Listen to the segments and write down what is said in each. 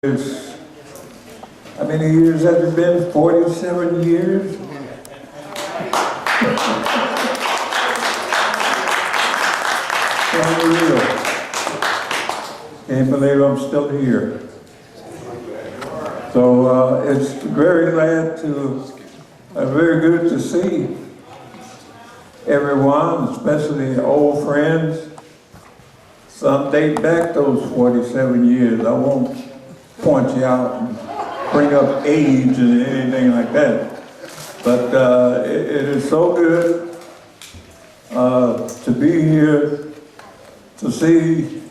How many years has it been? 47 years? Unreal. Can't believe I'm still here. So it's very very good to see everyone, especially old friends. Some date back those 47 years. I won't point you out and bring up age and anything like that. But it is so good to be here, to see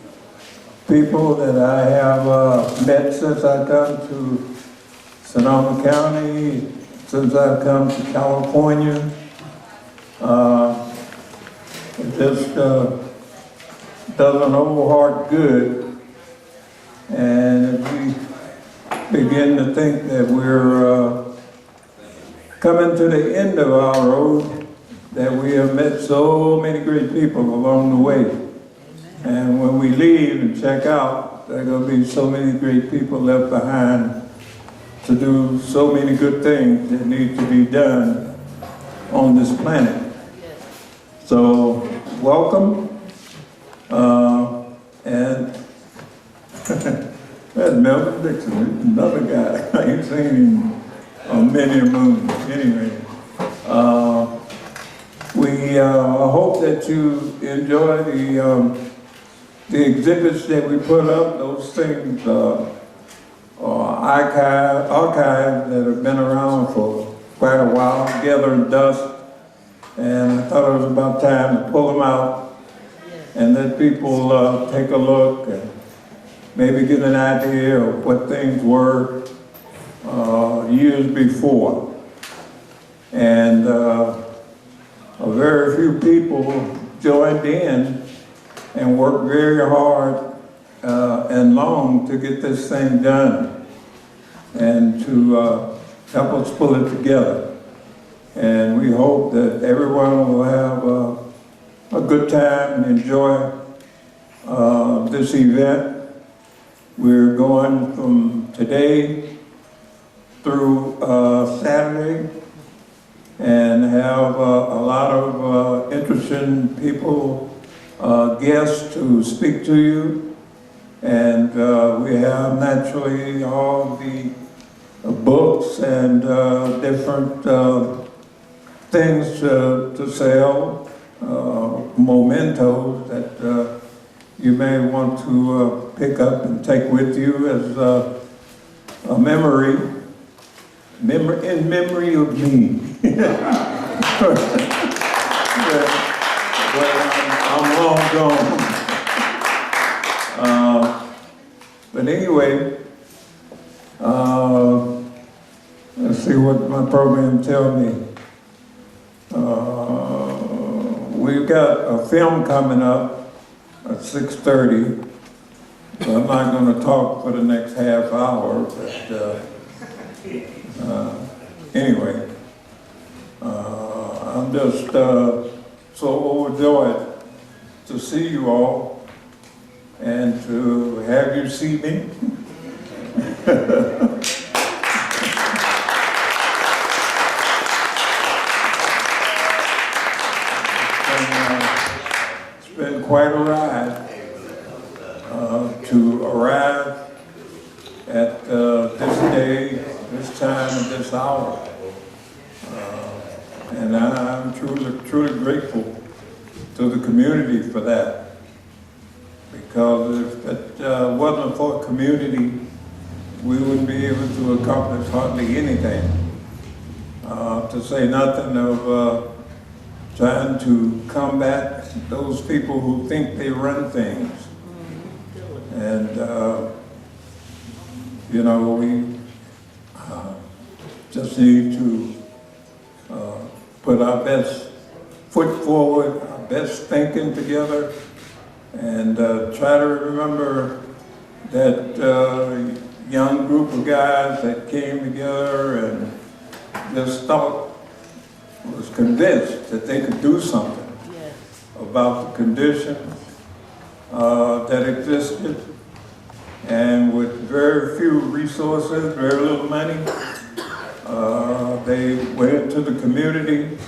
people that I have met since I've come to Sonoma County, since I've come to California. It just does an old heart good. And if we begin to think that we're coming to the end of our road, that we have met so many great people along the way. And when we leave and check out, there are going to be so many great people left behind to do so many good things that need to be done on this planet. So, welcome. And that's Melvin Dixon, another guy. I ain't seen him on many a moon. Anyway, we hope that you enjoy the exhibits that we put up. Those things archives that have been around for quite a while, gathering dust. And I thought it was about time to pull them out and let people take a look and maybe get an idea of what things were years before. And very few people joined in and worked very hard and long to get this thing done and to help us pull it together. And we hope that everyone will have a good time and enjoy this event. We're going from today through Saturday and have a lot of interesting people, guests to speak to you. And we have naturally all the books and different things to sell. Mementos that you may want to pick up and take with you as a memory in memory of me. I'm long gone. But anyway, let's see what my program tells me. We've got a film coming up at 6:30, so I'm not going to talk for the next half hour, but anyway, I'm just so overjoyed to see you all and to have you see me. Been quite a ride to arrive at this day, this time, and this hour. And I'm truly grateful to the community for that. Because if it wasn't for community, we wouldn't be able to accomplish hardly anything. To say nothing of trying to combat those people who think they run things. And, you know, we just need to put our best foot forward, our best thinking together, and try to remember that young group of guys that came together and just was convinced that they could do something about the conditions that existed and with very few resources, very little money, they went into the community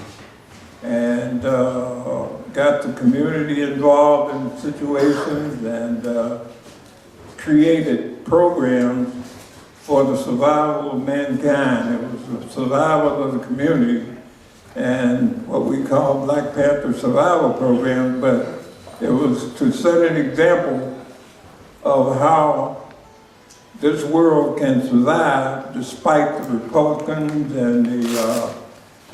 and got the community involved in situations and created programs for the survival of mankind. It was the survival of the community and what we call Black Panther survival program, but it was to set an example of how this world can survive despite the Republicans and the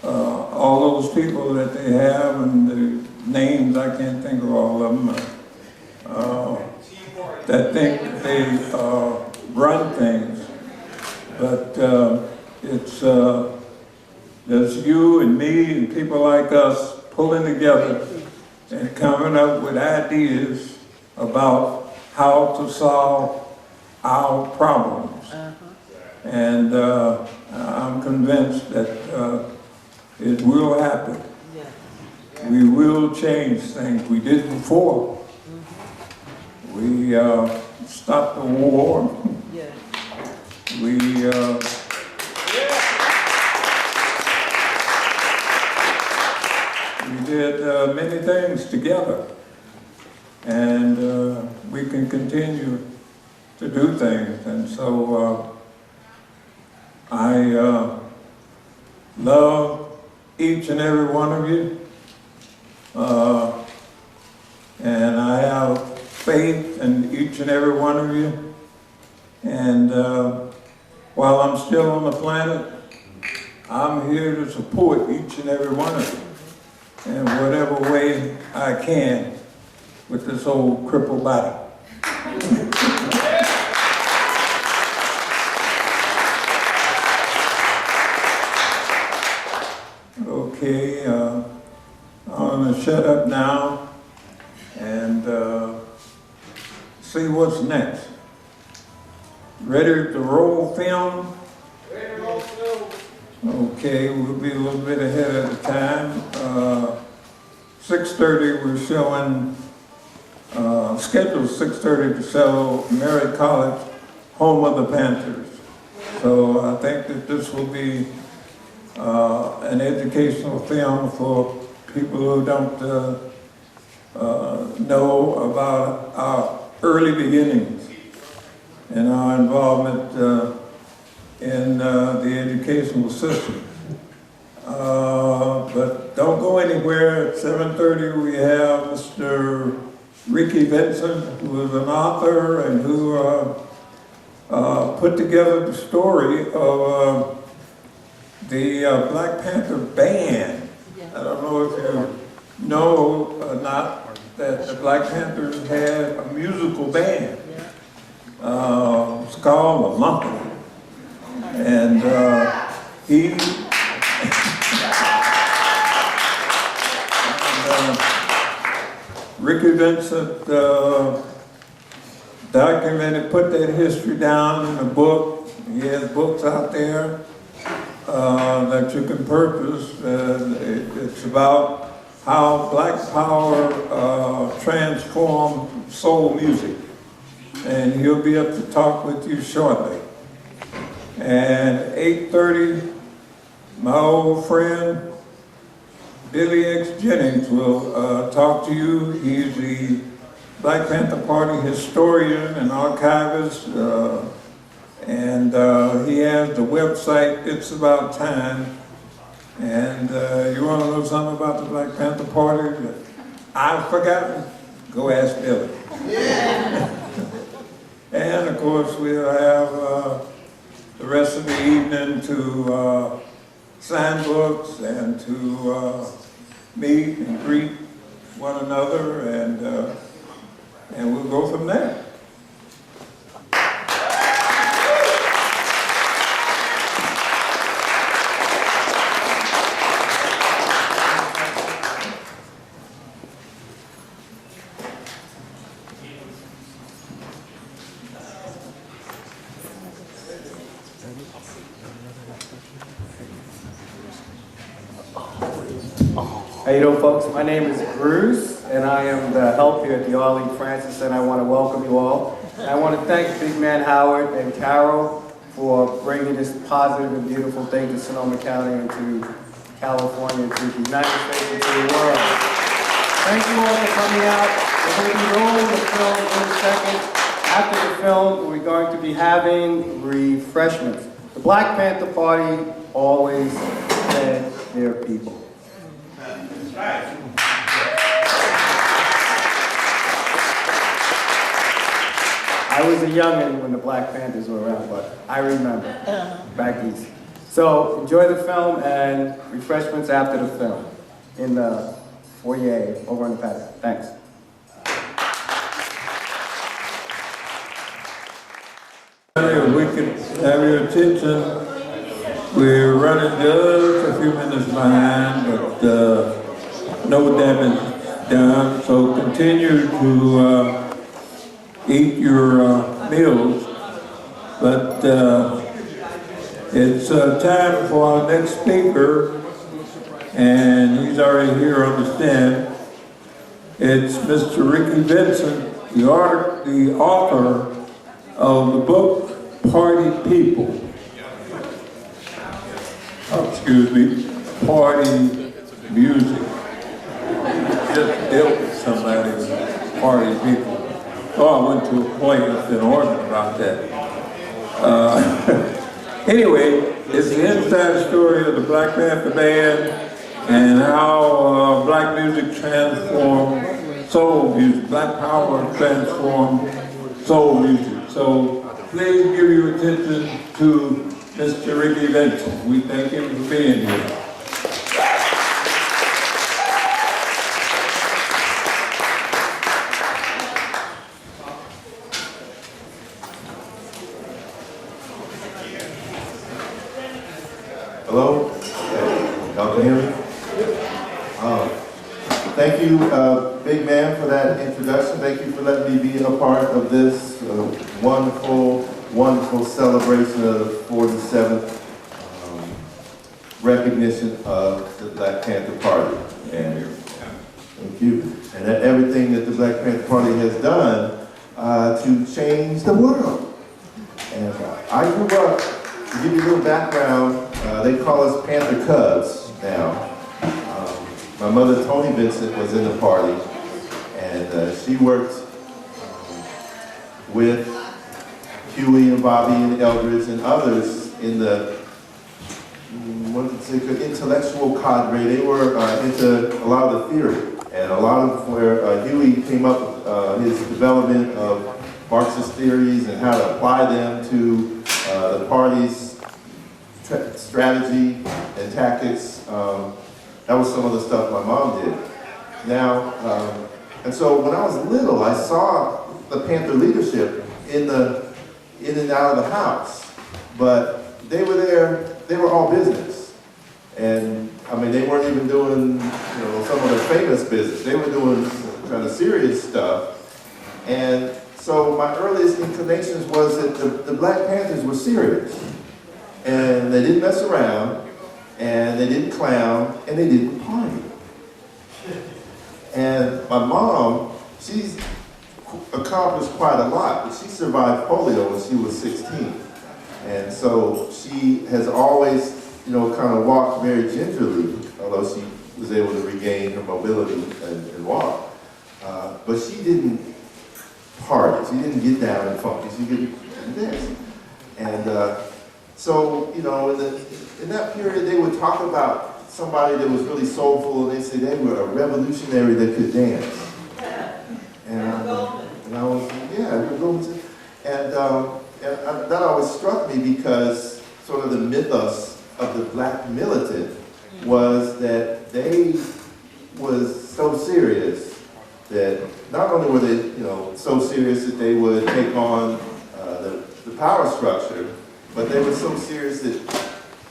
all those people that they have and the names, I can't think of all of them, that think that they run things. But it's you and me and people like us pulling together and coming up with ideas about how to solve our problems. And I'm convinced that it will happen. We will change things. We did before. We stopped the war. We did many things together, and we can continue to do things. And so I love each and every one of you, and I have faith in each and every one of you. And while I'm still on the planet, I'm here to support each and every one of you in whatever way I can with this old crippled body. Okay, I'm going to shut up now and see what's next. Ready to roll film? Ready to roll film. Okay, we'll be a little bit ahead of the time. 6:30 we're showing, scheduled 6:30 to show Merritt College, Home of the Panthers. So I think that this will be an educational film for people who don't know about our early beginnings and our involvement in the educational system. But don't go anywhere. At 7:30 we have Mr. Ricky Vincent, who is an author and who put together the story of the Black Panther band. I don't know if you know or not that the Black Panthers had a musical band. It's called the Lumpy. And he Ricky Vincent documented, put that history down in a book. He has books out there that you can purchase. It's about how Black Power transformed soul music. And he'll be up to talk with you shortly. And 8:30, my old friend Billy X. Jennings will talk to you. He's the Black Panther Party historian and archivist, and he has the website It's About Time. And you want to know something about the Black Panther Party that I've forgotten? Go ask Billy. And of course we'll have the rest of the evening to sign books and to meet and greet one another, and we'll go from there. How you doing, folks? My name is Bruce, and I am the help here at the Arlene Francis, and I want to welcome you all. I want to thank Big Man Howard and Carol for bringing this positive and beautiful thing to Sonoma County and to California, to the United States, and to the world. Thank you all for coming out. We're going to be rolling the film in a second. After the film, we're going to be having refreshments. The Black Panther Party always fed their people. I was a youngin' when the Black Panthers were around, but I remember back east. So enjoy the film and refreshments after the film in the foyer over on the patio. Thanks. If we could have your attention, we're running just a few minutes behind, but no damage done. So continue to eat your meals, but it's time for our next speaker, and he's already here on the stand. It's Mr. Ricky Vincent, the author of the book Party People. Oh, excuse me, Party Music. Just dealt with somebody with Party People. Oh, I went to a play in Oregon about that. Anyway, it's the inside story of the Black Panther Band and how black music transformed soul music, black power transformed soul music. So please give your attention to Mr. Ricky Vincent. We thank him for being here. Hello? Y'all can hear me? Thank you, Big Man, for that introduction. Thank you for letting me be a part of this wonderful, wonderful celebration of the 47th recognition of the Black Panther Party. And thank you. And that everything that the Black Panther Party has done to change the world. And I grew up, to give you a little background, they call us Panther Cubs now. My mother, Toni Vincent, was in the party, and she worked with Huey and Bobby and Eldridge and others in the intellectual cadre. They were into a lot of the theory, and a lot of where Huey came up with his development of Marxist theories and how to apply them to the party's strategy and tactics. That was some of the stuff my mom did. Now, and so when I was little, I saw the Panther leadership in and out of the house, but they were there, they were all business. And I mean, they weren't even doing, some of the famous business. They were doing kind of serious stuff. And so my earliest inclinations was that the Black Panthers were serious. And they didn't mess around, and they didn't clown, and they didn't party. And my mom, she's accomplished quite a lot, but she survived polio when she was 16. And so she has always, kind of walked very gingerly, although she was able to regain her mobility and walk. But she didn't party. She didn't get down and funky. She didn't dance. And so, in that period, they would talk about somebody that was really soulful, and they say they were a revolutionary that could dance. And I was, yeah, we were going to, and that always struck me because sort of the mythos of the black militant was that they was so serious that not only were they, so serious that they would take on the power structure, but they were so serious that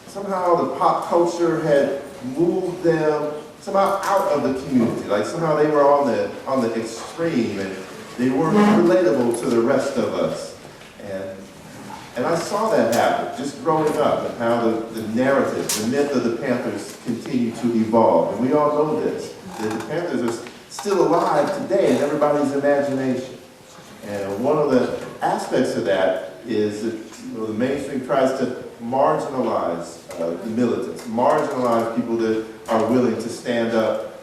somehow the pop culture had moved them somehow out of the community. Like somehow they were on the extreme, and they weren't relatable to the rest of us. And I saw that happen just growing up, and how the narrative, the myth of the Panthers continued to evolve. And we all know this, that the Panthers are still alive today in everybody's imagination. And one of the aspects of that is that the mainstream tries to marginalize the militants, marginalize people that are willing to stand up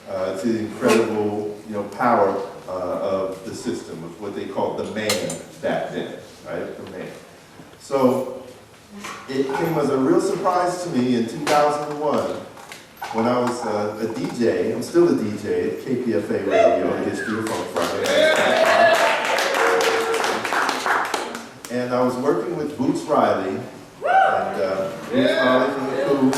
to the incredible power of the system, of what they called the man back then, right? The man. So it came as a real surprise to me in 2001 when I was a DJ. I'm still a DJ at KPFA Radio, History of Funk Friday. And I was working with Boots Riley, and Boots Riley from the Coup,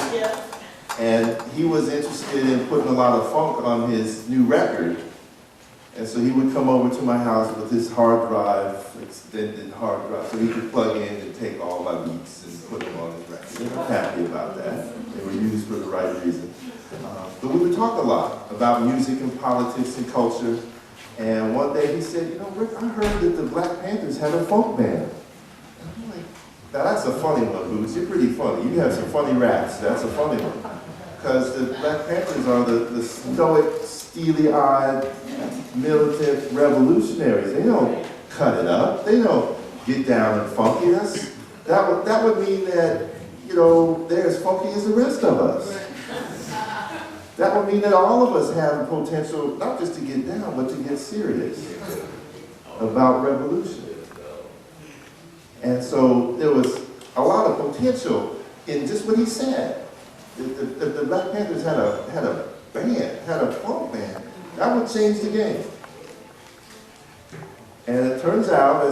and he was interested in putting a lot of funk on his new record. And so he would come over to my house with his hard drive, extended hard drive, so he could plug in and take all my beats and put them on his record. And I'm happy about that. They were used for the right reason. But we would talk a lot about music and politics and culture. And one day he said, Rick, I heard that the Black Panthers had a folk band. And I'm like, now that's a funny one, Boots. You're pretty funny. You have some funny raps. That's a funny one. Because the Black Panthers are the stoic, steely-eyed, militant revolutionaries. They don't cut it up. They don't get down and funky. That would mean that, they're as funky as the rest of us. That would mean that all of us have the potential, not just to get down, but to get serious about revolution. And so there was a lot of potential in just what he said. The Black Panthers had a band, had a funk band. That would change the game. And it turns out,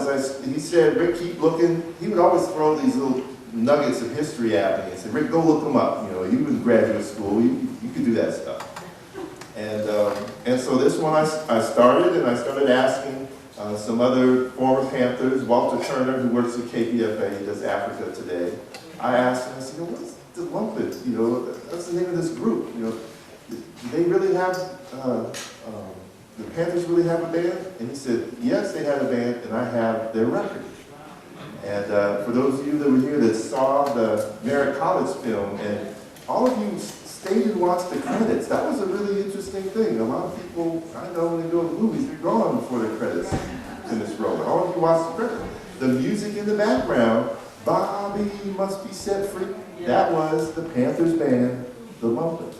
he said, Rick, keep looking. He would always throw these little nuggets of history at me and say, Rick, go look them up. You in graduate school, you could do that stuff. And so this one I started asking some other former Panthers, Walter Turner, who works at KPFA, he does Africa Today. I asked him, I said, what's the Lumpet? What's the name of this group? Do they really have, the Panthers really have a band? And he said, yes, they had a band, and I have their record. And for those of you that were here that saw the Merritt College film, and all of you stayed and watched the credits, that was a really interesting thing. A lot of people, I know when they go to the movies, they're gone before the credits in this roll. All of you watched the credits. The music in the background, Bobby must be set free. That was the Panthers band, the Lumpet.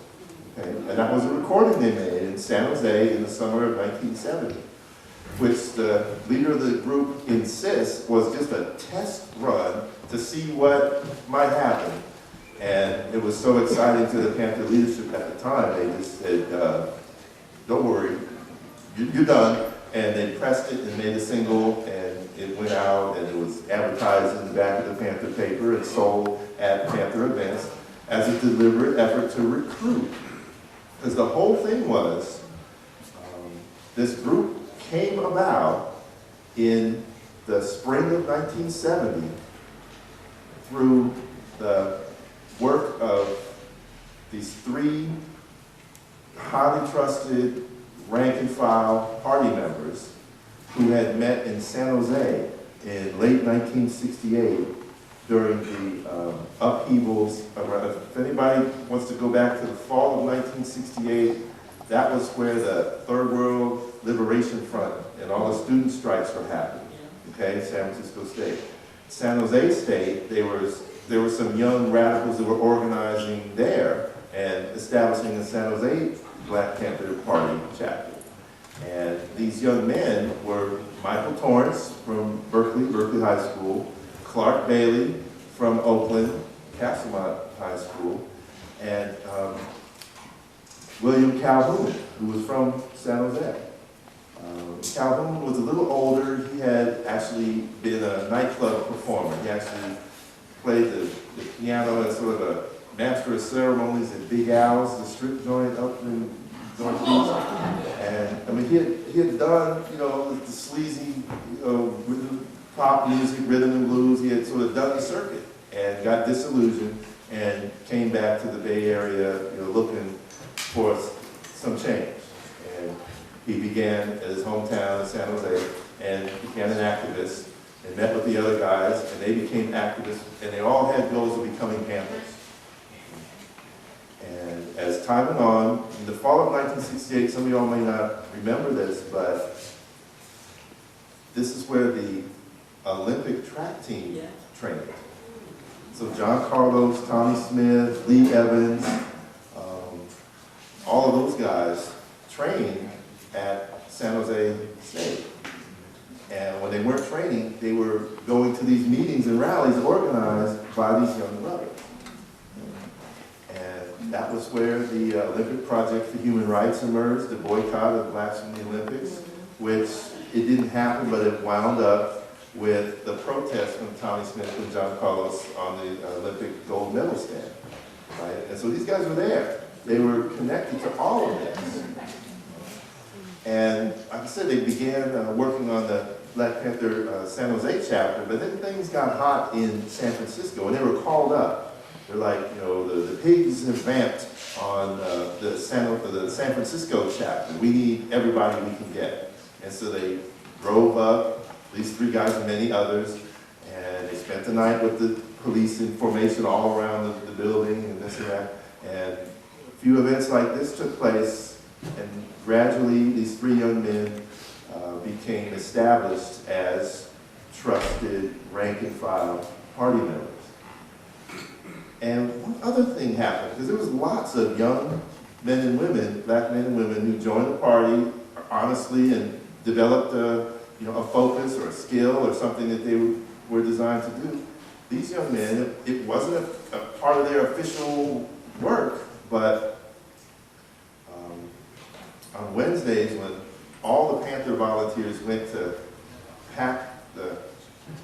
Okay? And that was a recording they made in San Jose in the summer of 1970, which the leader of the group insists was just a test run to see what might happen. And it was so exciting to the Panther leadership at the time, they just said, don't worry, you're done. And they pressed it and made a single, and it went out, and it was advertised in the back of the Panther paper and sold at Panther events as a deliberate effort to recruit. Because the whole thing was, this group came about in the spring of 1970 through the work of these three highly trusted rank and file party members who had met in San Jose in late 1968 during the upheavals. If anybody wants to go back to the fall of 1968, that was where the Third World Liberation Front and all the student strikes were happening, okay, in San Francisco State. San Jose State, there were some young radicals that were organizing there and establishing the San Jose Black Panther Party chapter. And these young men were Michael Torrance from Berkeley High School, Clark Bailey from Oakland, Castlemont High School, and William Calhoun, who was from San Jose. Calhoun was a little older. He had actually been a nightclub performer. He actually played the piano as sort of a master of ceremonies at Big Al's, the strip joint up in North Beach. And I mean, he had done, the sleazy, pop music, rhythm and blues. He had sort of done the circuit and got disillusioned and came back to the Bay Area, looking for some change. And he began at his hometown in San Jose and became an activist and met with the other guys, and they became activists, and they all had goals of becoming Panthers. And as time went on, in the fall of 1968, some of y'all may not remember this, but this is where the Olympic track team trained. So John Carlos, Tommy Smith, Lee Evans, all of those guys trained at San Jose State. And when they weren't training, they were going to these meetings and rallies organized by these young brothers. And that was where the Olympic Project for Human Rights emerged, the boycott of blacks from the Olympics, which it didn't happen, but it wound up with the protest from Tommy Smith and John Carlos on the Olympic gold medal stand. Right? And so these guys were there. They were connected to all of this. And like I said, they began working on the Black Panther San Jose chapter, but then things got hot in San Francisco, and they were called up. They're like, you know, the pigs have vamped on the San Francisco chapter. We need everybody we can get. And so they drove up, these three guys and many others, and they spent the night with the police in formation all around the building and this and that. And a few events like this took place, and gradually these three young men became established as trusted rank-and-file party members. And one other thing happened, because there was lots of young men and women, black men and women, who joined the party honestly and developed a focus or a skill or something that they were designed to do. These young men, it wasn't a part of their official work, but on Wednesdays when all the Panther volunteers went to pack the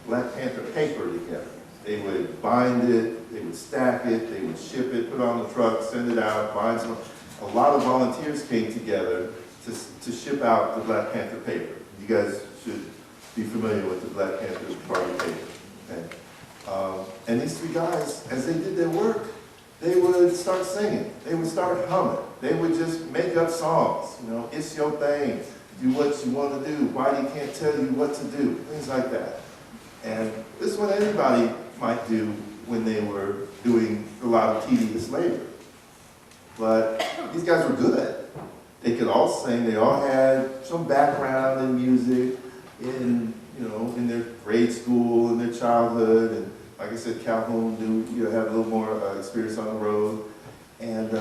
Black Panther paper together, they would bind it, they would stack it, they would ship it, put it on the truck, send it out, bind some. A lot of volunteers came together to ship out the Black Panther paper. You guys should be familiar with the Black Panther Party paper. Okay? And these three guys, as they did their work, they would start singing. They would start humming. They would just make up songs. You know, it's your thing. Do what you want to do. Whitey can't tell you what to do. Things like that. And this is what anybody might do when they were doing a lot of tedious labor. But these guys were good. They could all sing. They all had some background in music, in their grade school, in their childhood, and like I said, Calhoun had a little more experience on the road. And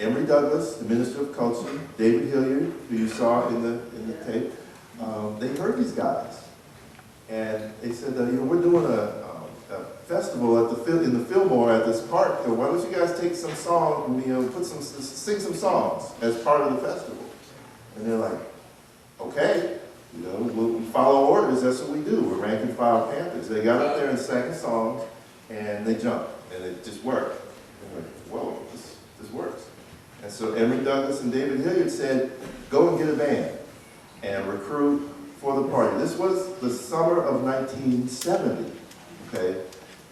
Emory Douglas, the Minister of Culture, David Hilliard, who you saw in the tape, they heard these guys, and they said, we're doing a festival in the Fillmore at this park. Why don't you guys take some songs, sing some songs as part of the festival? And they're like, okay. We follow orders, that's what we do. We're rank and file Panthers. They got up there and sang songs, and they jumped, and it just worked. And we're like, whoa, this works. And so Emory Douglas and David Hilliard said, go and get a band and recruit for the party. This was the summer of 1970, okay?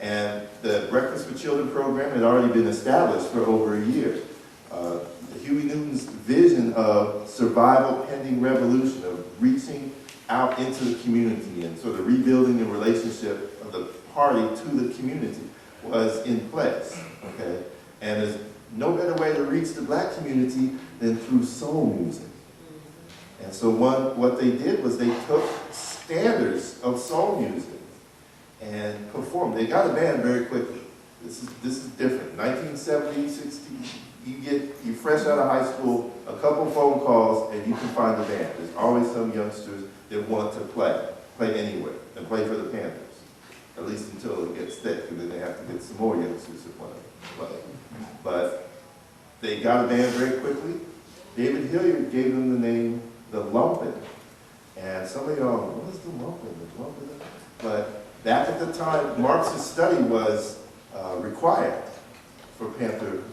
And the Breakfast for Children program had already been established for over a year. Huey Newton's vision of survival pending revolution, of reaching out into the community and sort of rebuilding the relationship of the party to the community was in place, okay? And there's no better way to reach the black community than through soul music. And so what they did was they took standards of soul music and performed. They got a band very quickly. This is different. 1970, 60, you're fresh out of high school, a couple phone calls, and you can find a band. There's always some youngsters that want to play anywhere, and play for the Panthers, at least until it gets thick, and then they have to get some more youngsters to play. But they got a band very quickly. David Hilliard gave them the name The Lumpin'. And some of y'all, what is The Lumpin'? The Lumpin'? But back at the time, Marx's study was required for Panther,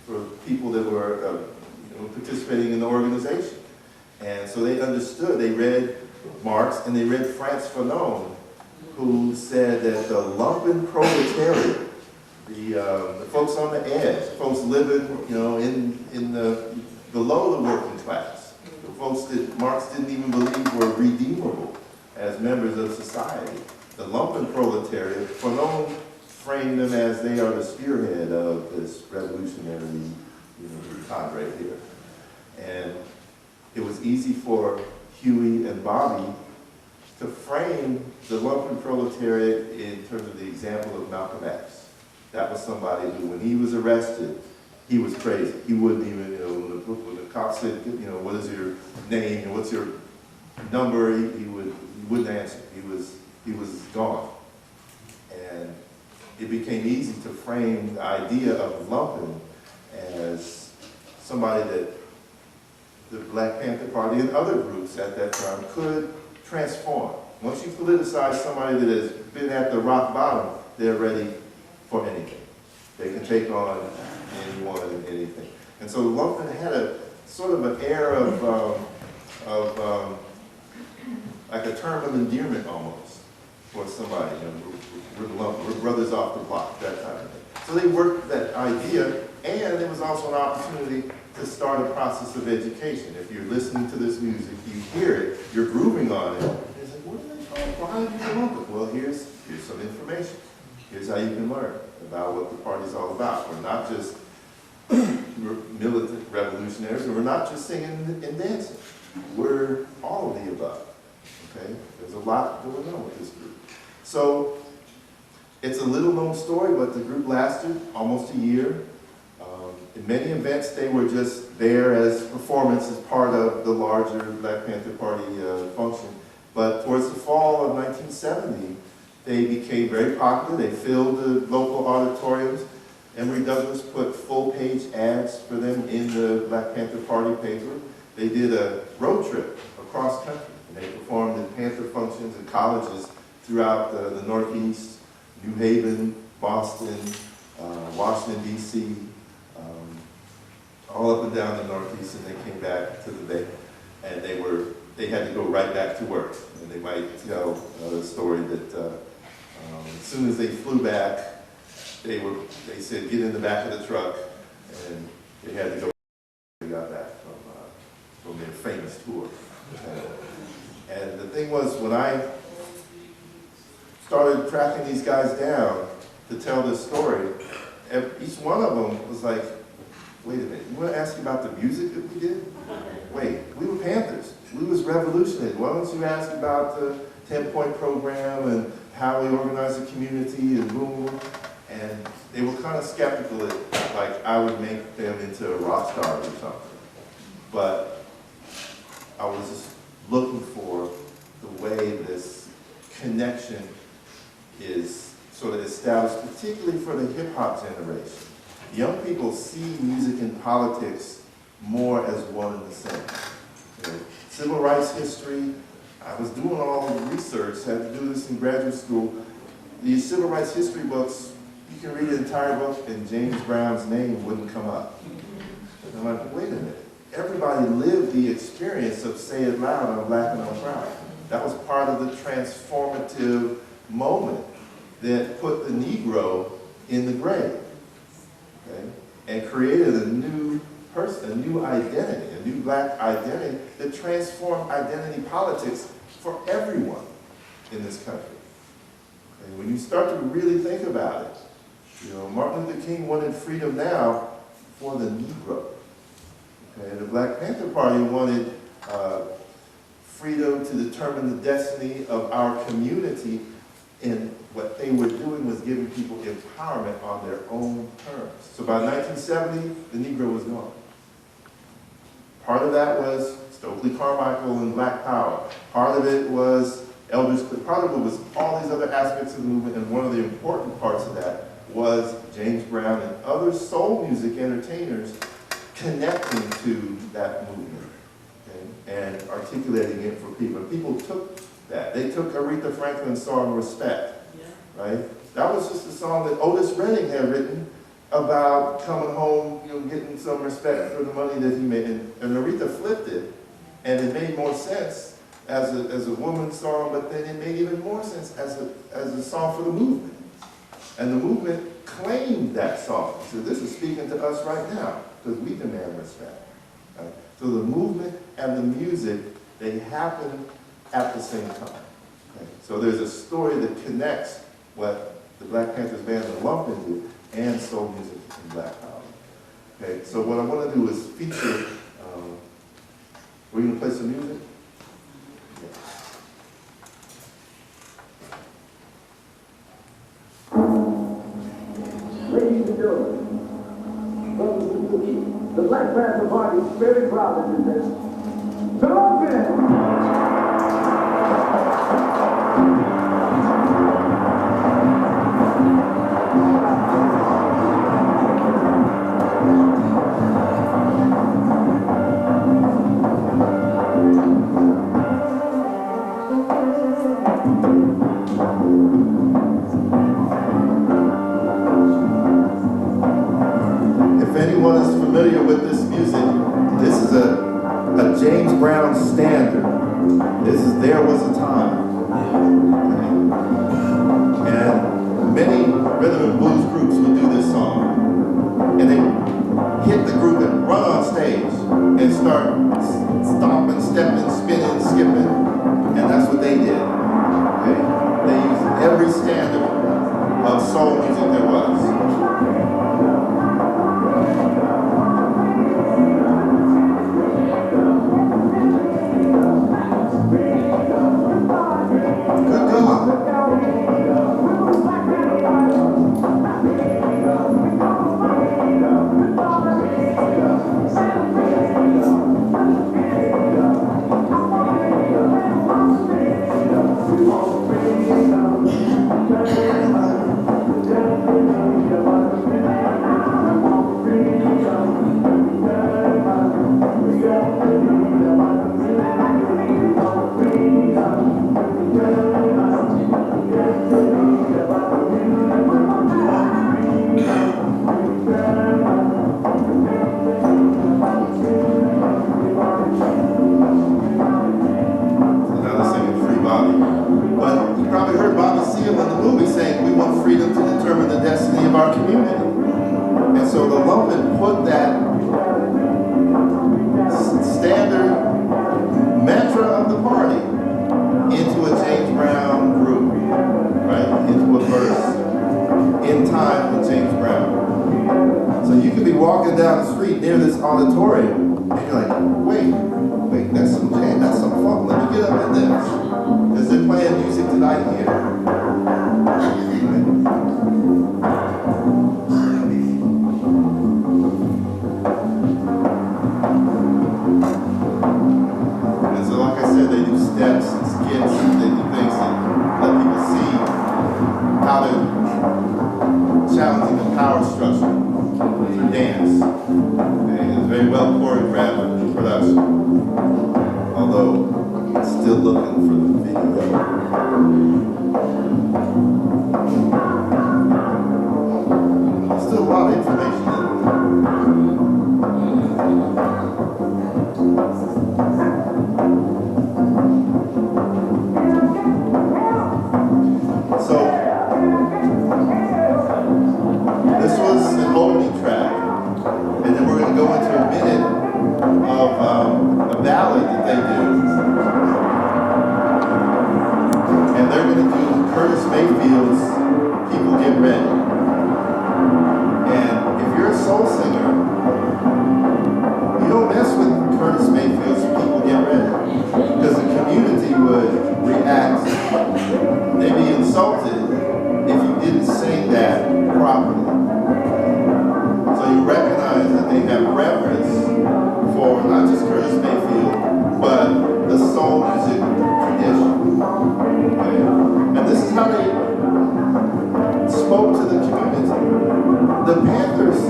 for people that were participating in the organization. And so they understood, they read Marx and they read Frantz Fanon, who said that the lumpen proletariat, the folks on the edge, folks living in the below the working class, the folks that Marx didn't even believe were redeemable as members of society. The lumpen proletariat, Fanon framed them as they are the spearhead of this revolutionary cadre here. And it was easy for Huey and Bobby to frame the lumpen proletariat in terms of the example of Malcolm X. That was somebody who, when he was arrested, he was crazy. He wouldn't even, when the cop said, what is your name and what's your number, he wouldn't answer. He was gone. And it became easy to frame the idea of lumpen as somebody that the Black Panther Party and other groups at that time could transform. Once you politicize somebody that has been at the rock bottom, they're ready for anything. They can take on anyone and anything. And so lumpen had a sort of an air of like a term of endearment almost for somebody. We're lumpen, we're brothers off the block, that kind of thing. So they worked that idea, and it was also an opportunity to start a process of education. If you're listening to this music, you hear it, you're grooving on it. It's like, what are they called? Why do you lumpen? Well, here's some information. Here's how you can learn about what the party's all about. We're not just militant revolutionaries, and we're not just singing and dancing. We're all of the above. Okay? There's a lot going on with this group. So it's a little known story, but the group lasted almost a year. In many events, they were just there as performance as part of the larger Black Panther Party function. But towards the fall of 1970, they became very popular. They filled the local auditoriums. Emory Douglas put full-page ads for them in the Black Panther Party paper. They did a road trip across country, and they performed in Panther functions in colleges throughout the Northeast, New Haven, Boston, Washington, D.C., all up and down the Northeast, and they came back to the Bay, and they had to go right back to work. And they might tell the story that as soon as they flew back, they said, get in the back of the truck, and they had to go. They got back from their famous tour. And the thing was, when I started tracking these guys down to tell this story, each one of them was like, wait a minute, you want to ask about the music that we did? Wait, we were Panthers. We was revolutionaries. Why don't you ask about the 10-point program and how we organized the community and boom. And they were kind of skeptical that like I would make them into rock stars or something. But I was just looking for the way this connection is sort of established, particularly for the hip hop generation. Young people see music and politics more as one and the same. Civil rights history, I was doing all the research, had to do this in graduate school. These civil rights history books, you can read the entire book and James Brown's name wouldn't come up. And I'm like, wait a minute. Everybody lived the experience of Say It Loud, I'm Black and I'm Proud. That was part of the transformative moment that put the Negro in the grave. Okay? And created a new person, a new identity, a new black identity that transformed identity politics for everyone in this country. And when you start to really think about it, Martin Luther King wanted freedom now for the Negro. Okay? The Black Panther Party wanted freedom to determine the destiny of our community, and what they were doing was giving people empowerment on their own terms. So by 1970, the Negro was gone. Part of that was Stokely Carmichael and Black Power. Part of it was Eldridge, part of it was all these other aspects of the movement, and one of the important parts of that was James Brown and other soul music entertainers connecting to that movement, okay, and articulating it for people. And people took that. They took Aretha Franklin's song, Respect, right? That was just a song that Otis Redding had written about coming home, getting some respect for the money that he made. And Aretha flipped it, and it made more sense as a woman's song, but then it made even more sense as a song for the movement. And the movement claimed that song. So this is speaking to us right now, because we demand respect. Right? So the movement and the music, they happen at the same time. Okay? So there's a story that connects what the Black Panthers band and Lumpen do and soul music and Black Power. Okay, so what I want to do is feature, we're going to play some music? Yeah. Ladies and gentlemen, brothers and sisters, the Black Panther Party is very proud to present the Dolphins. If anyone is familiar with this music, this is a James Brown standard. This is There Was a Time. And many rhythm and blues groups will do this song. And they hit the groove and run on stage and start stomping, stepping, spinning, skipping. And that's what they did. Okay? They used every standard of soul music there was. Auditorium, and you're like, wait, that's some jam, that's some funk. Let me get up in this, because they're playing music that I hear. And so, like I said, they do steps and skits, and they do things that let people see how they're challenging the power structure through dance. Very well choreographed production, although it's still looking for the video. Still a lot of information So, this was an opening track. And then we're going to go into a minute of a ballad that they do. And they're going to do Curtis Mayfield's People Get Ready. And if you're a soul singer, you don't mess with Curtis Mayfield's People Get Ready. Because the community would react, they'd be insulted if you didn't sing that properly. So you recognize that they have reverence for not just Curtis Mayfield, but the soul music tradition. Okay? And this is how they spoke to the community. The Panthers'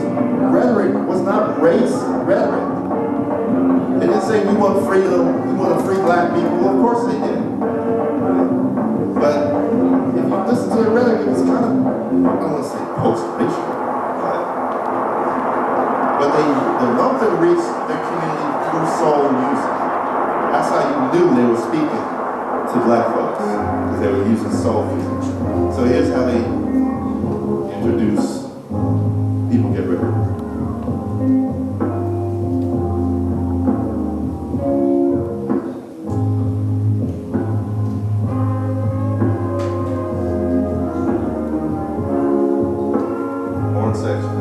rhetoric was not race rhetoric. They didn't say we want freedom, we want to free black people. Of course they did. But if you listen to the rhetoric, it was kind of, I don't want to say post-racial. But they loved to reach their community through soul music. That's how you knew they were speaking to black folks, because they were using soul music. So here's how they introduce People Get Ready. Horn section.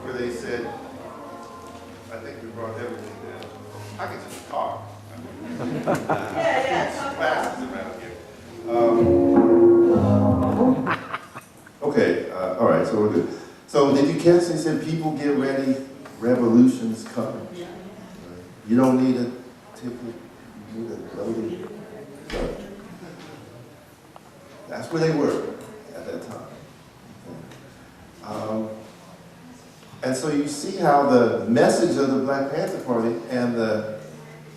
where they said, I think we brought everything down. I can just talk. Classes around here. Okay, all right, so we're good. So did you catch they said people get ready, revolution's coming? You don't need a ticket, you need a loading. So, that's where they were at that time. And so you see how the message of the Black Panther Party and the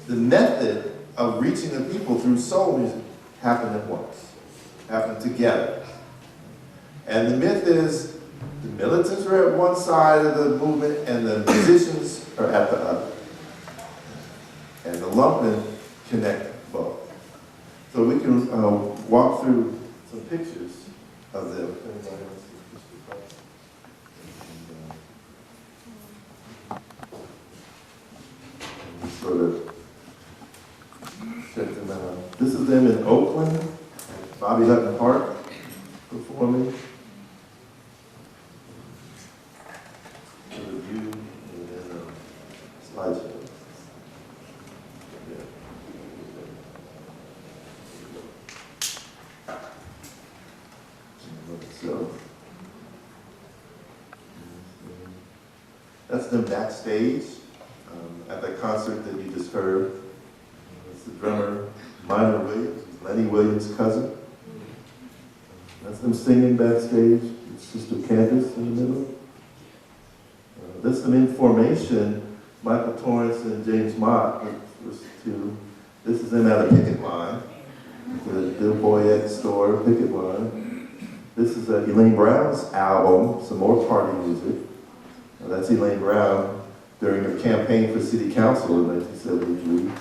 method of reaching the people through soul music happened at once, happened together. And the myth is the militants are at one side of the movement and the musicians are at the other. And the lumping connect both. So we can walk through some pictures of them. Sort of check them out. This is them in Oakland, Bobby Hutton Park, performing. For the view and then slideshow. So that's them backstage at that concert that you just heard. That's the drummer, Minor Williams, Lenny Williams' cousin. That's them singing backstage. It's Sister Candace in the middle. That's some information. Michael Torrance and James Mott, first two. This is them at a picket line. The Du Bois store picket line. This is Elaine Brown's album, some more party music. That's Elaine Brown during her campaign for city council in 1973.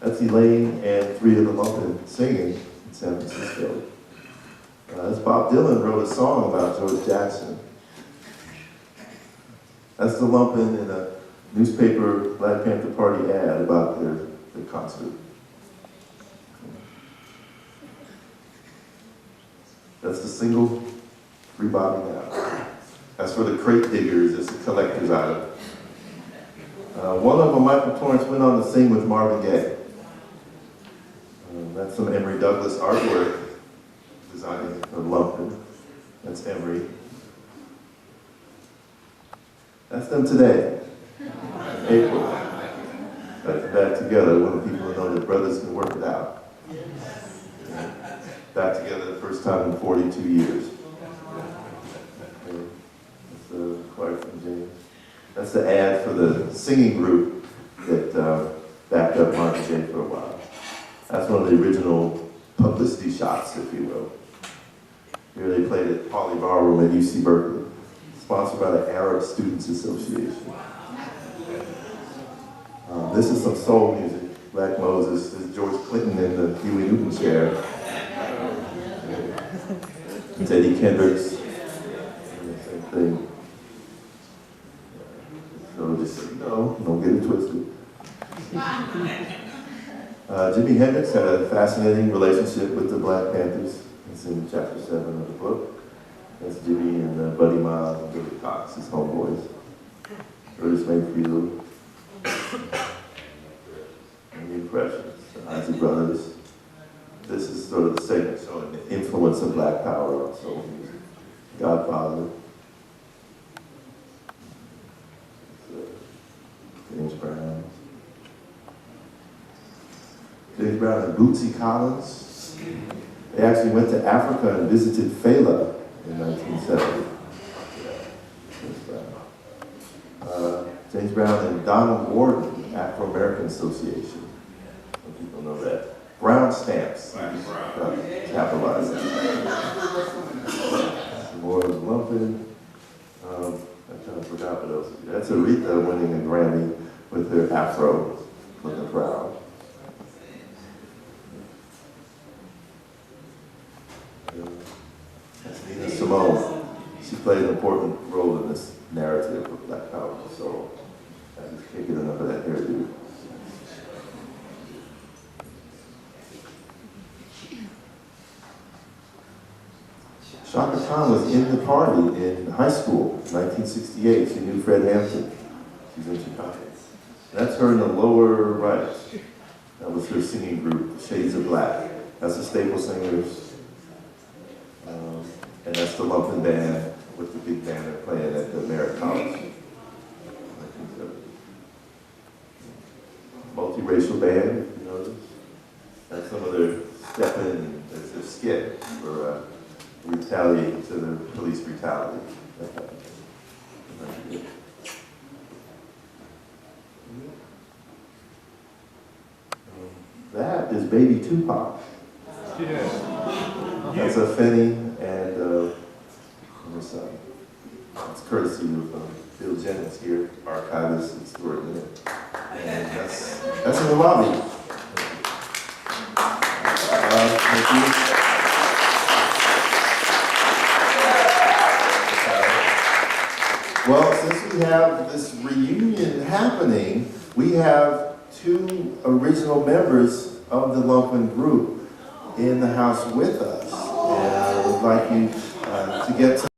That's Elaine and three of the Lumpin' singing in San Francisco. That's Bob Dylan wrote a song about George Jackson. That's the Lumpin' in a newspaper Black Panther Party ad about their concert. That's the single, Free Bobby Now. That's for the crate diggers, it's a collector's item. One of them, Michael Torrance, went on to sing with Marvin Gaye. That's some Emory Douglas artwork designing for Lumpin'. That's Emory. That's them today, April. Back together, when people know that brothers can work it out. Back together the first time in 42 years. That's the choir from James. That's the ad for the singing group that backed up Marvin Gaye for a while. That's one of the original publicity shots, if you will. Here they played at Pauley Ballroom at UC Berkeley, sponsored by the Arab Students Association. This is some soul music. Black Moses. This is George Clinton in the Huey Newton chair. It's Eddie Kendricks. Same thing. So just so you know, don't get it twisted. Jimi Hendrix had a fascinating relationship with the Black Panthers. It's in chapter 7 of the book. That's Jimmy and Buddy Miles and Billy Cox, his homeboys. Curtis Mayfield. And the Impressions, the Isaac Brothers. This is sort of the segment showing the influence of Black Power on soul music. Godfather. James Brown. James Brown and Bootsy Collins. They actually went to Africa and visited Fela in 1970. James Brown and Donald Warden, Afro-American Association. Some people know that. Brown stamps. Capitalized. More of Lumpin'. I kind of forgot what else. That's Aretha winning a Grammy with her afro looking proud. That's Nina Simone. She played an important role in this narrative of Black Power. So I just can't get enough of that hairdo. Shaka time was in the party in high school, 1968. She knew Fred Hampton. She's in Chicago. That's her in the lower right. That was her singing group, Shades of Black. That's the Staple Singers. And that's the Lumpin' Band with the big band they're playing at the Merritt College. Multiracial band, you know. That's some of their step-in as their skit for retaliating to the police brutality. That is Baby Tupac. That's a Finney, and it's courtesy of Bill Jennings here, archivist and extraordinaire. And that's in the lobby. Thank you. Well, since we have this reunion happening, we have two original members of the Lumpin' group in the house with us. And I would like you to get to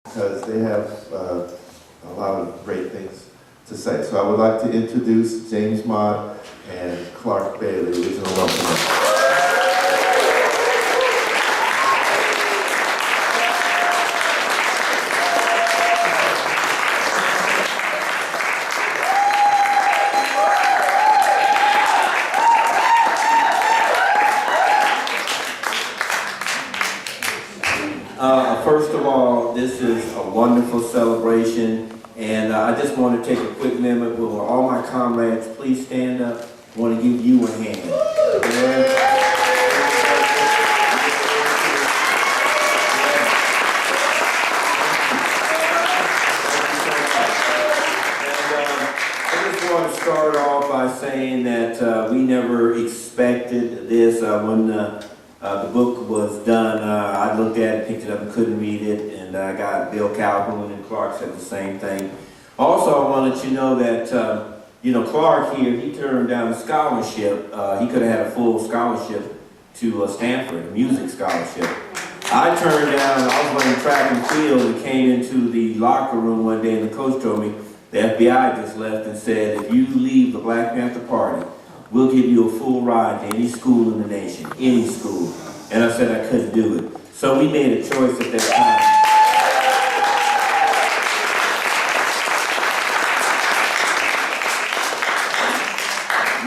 because they have a lot of great things to say. So I would like to introduce James Mott and Clark Bailey, original Lumpin' members. First of all, this is a wonderful celebration, and I just want to take a quick minute with all my comrades. Please stand up. I want to give you a hand. I just want to start off by saying that we never expected this. When the book was done, I looked at it, picked it up, and couldn't read it, and I got Bill Calhoun and Clark said the same thing. Also, I want to let you know that, Clark here, he turned down a scholarship. He could have had a full scholarship to Stanford, a music scholarship. I turned down, I was running track and field and came into the locker room one day and the coach told me the FBI just left and said, if you leave the Black Panther Party, we'll give you a full ride to any school in the nation, any school. And I said I couldn't do it. So we made a choice at that time.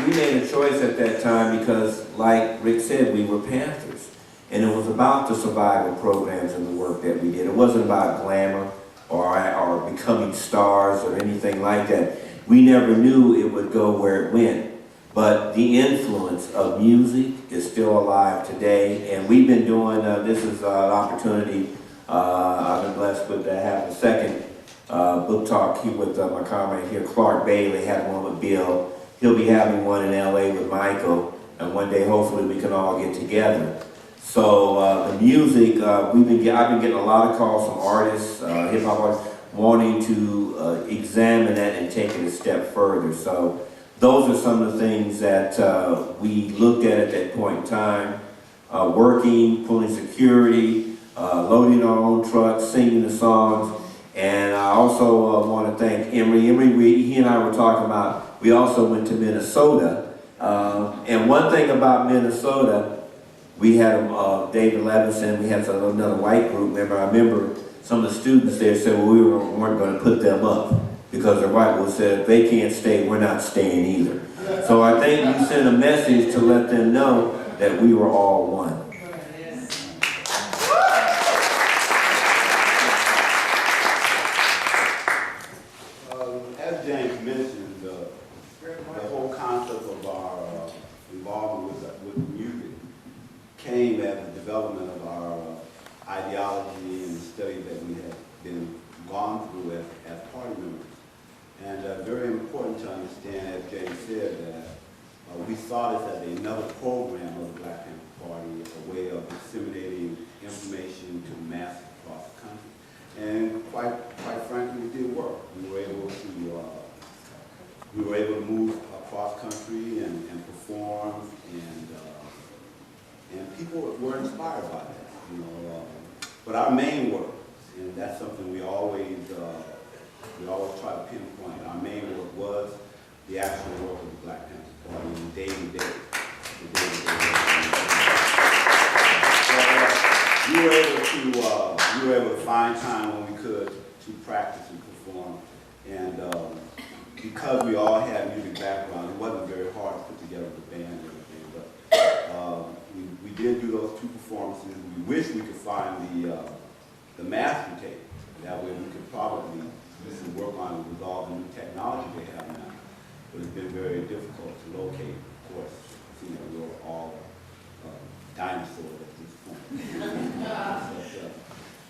We made a choice at that time because, like Rick said, we were Panthers. And it was about the survival programs and the work that we did. It wasn't about glamour or becoming stars or anything like that. We never knew it would go where it went. But the influence of music is still alive today, and we've been doing, this is an opportunity, I've been blessed with to have a second book talk here with my comrade here, Clark Bailey, had one with Bill. He'll be having one in LA with Michael, and one day hopefully we can all get together. So the music, I've been getting a lot of calls from artists, hip-hop artists, wanting to examine that and take it a step further. So those are some of the things that we looked at that point in time. Working, pulling security, loading our own trucks, singing the songs. And I also want to thank Emory. He and I were talking about, we also went to Minnesota. And one thing about Minnesota, we had David Levinson, we had another white group member. I remember some of the students there said, well, we weren't going to put them up, because the white one said, if they can't stay, we're not staying either. So I think you sent a message to let them know that we were all one. As James mentioned, the whole concept of our involvement with music came at the development of our ideology and the study that we had gone through as party members. And very important to understand, as James said, that we saw this as another program of the Black Panther Party, a way of disseminating information to masses across the country. And quite frankly, it did work. We were able to move across country and perform, and people were inspired by that. But our main work, and that's something we always try to pinpoint, our main work was the actual work of the Black Panther Party in day-to-day. You were able to find time when we could to practice and perform, and because we all had music background, it wasn't very hard to put together the band and everything. But we did do those 2 performances. We wish we could find the master tape. That way we could probably do some work on it with all the new technology they have now. But it's been very difficult to locate. Of course, you know, we're all dinosaurs at this point.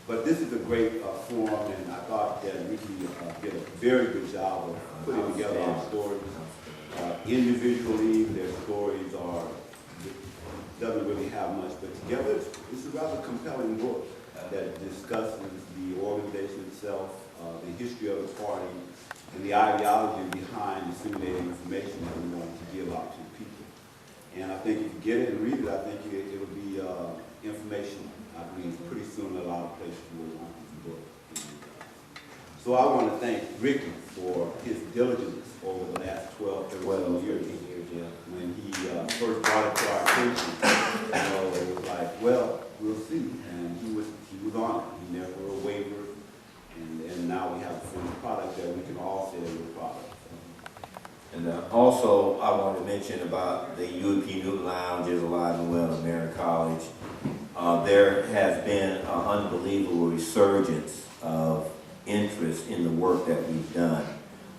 But this is a great forum, and I thought that Ricky did a very good job of putting together our stories. Individually, their stories doesn't really have much, but together it's a rather compelling book that discusses the organization itself, the history of the party, and the ideology behind disseminating information that we wanted to give out to people. And I think if you get it and read it, I think it will be information, I believe, pretty soon a lot of places will want this book. So I want to thank Ricky for his diligence over the last 12 years. When he first brought it to our attention, it was like, well, we'll see. And he was on it. He never wavered. And now we have a finished product that we can all say is a product. And also, I want to mention about the UP Newton Lounge is alive and well at Marion College. There has been an unbelievable resurgence of interest in the work that we've done.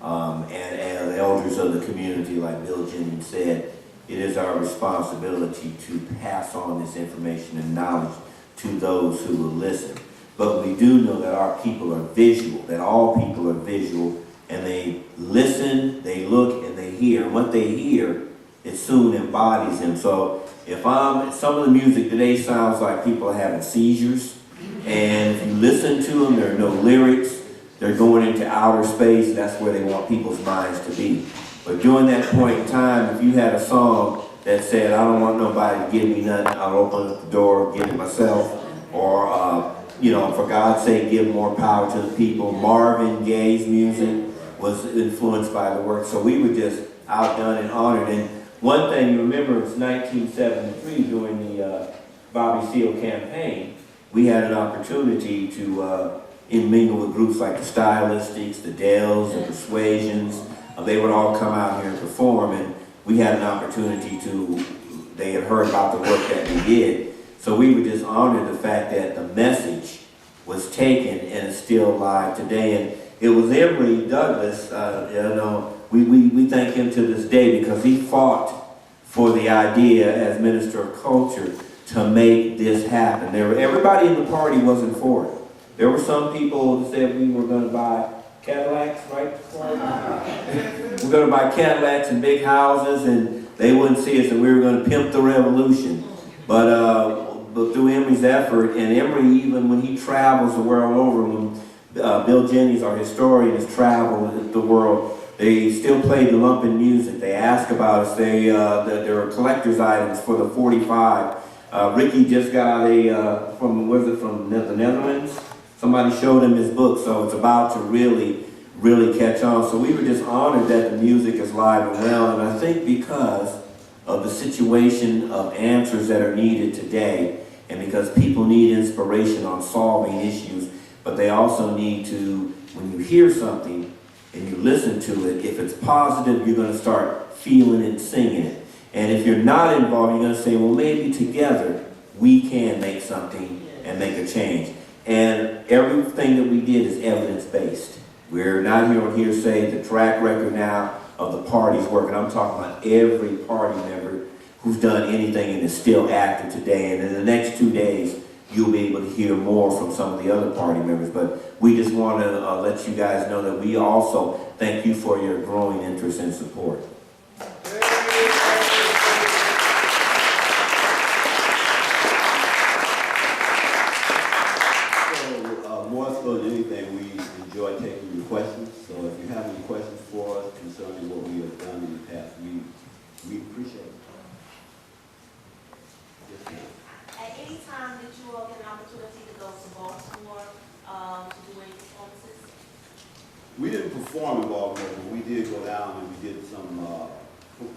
And as elders of the community, like Bill Jennings said, it is our responsibility to pass on this information and knowledge to those who will listen. But we do know that our people are visual, that all people are visual, and they listen, they look, and they hear. And what they hear, it soon embodies them. So if some of the music today sounds like people are having seizures, and if you listen to them, there are no lyrics, they're going into outer space, that's where they want people's minds to be. But during that point in time, if you had a song that said, I don't want nobody to give me nothing, I'll open up the door, get it myself, or, for God's sake, give more power to the people. Marvin Gaye's music was influenced by the work, so we were just outdone and honored. And one thing you remember, it was 1973 during the Bobby Seale campaign, we had an opportunity to mingle with groups like the Stylistics, the Dells, the Persuasions. They would all come out here and perform, and we had an opportunity they had heard about the work that we did. So we were just honored the fact that the message was taken and is still alive today. And it was Emory Douglas, we thank him to this day because he fought for the idea as Minister of Culture to make this happen. Everybody in the party wasn't for it. There were some people who said we were going to buy Cadillacs, right? We're going to buy Cadillacs and big houses, and they wouldn't see us, and we were going to pimp the revolution. But through Emory's effort, and Emory, even when he travels the world over, when Bill Jennings, our historian, has traveled the world, they still play the lumping music. They ask about us. There are collector's items for the 45. Ricky just got from the Netherlands? Somebody showed him his book, so it's about to really, really catch on. So we were just honored that the music is live and well, and I think because of the situation of answers that are needed today, and because people need inspiration on solving issues, but they also need to, when you hear something and you listen to it, if it's positive, you're going to start feeling it and singing it. And if you're not involved, you're going to say, well, maybe together we can make something and make a change. And everything that we did is evidence-based. We're not here on hearsay. The track record now of the party's work, and I'm talking about every party member who's done anything and is still active today. And in the next 2 days, you'll be able to hear more from some of the other party members. But we just want to let you guys know that we also thank you for your growing interest and support. More so than anything, we enjoy taking your questions. So if you have any questions for us concerning what we have done in the past, we appreciate it. At any time that you all get an opportunity to go to Baltimore more in Baltimore, but we did go down and we did some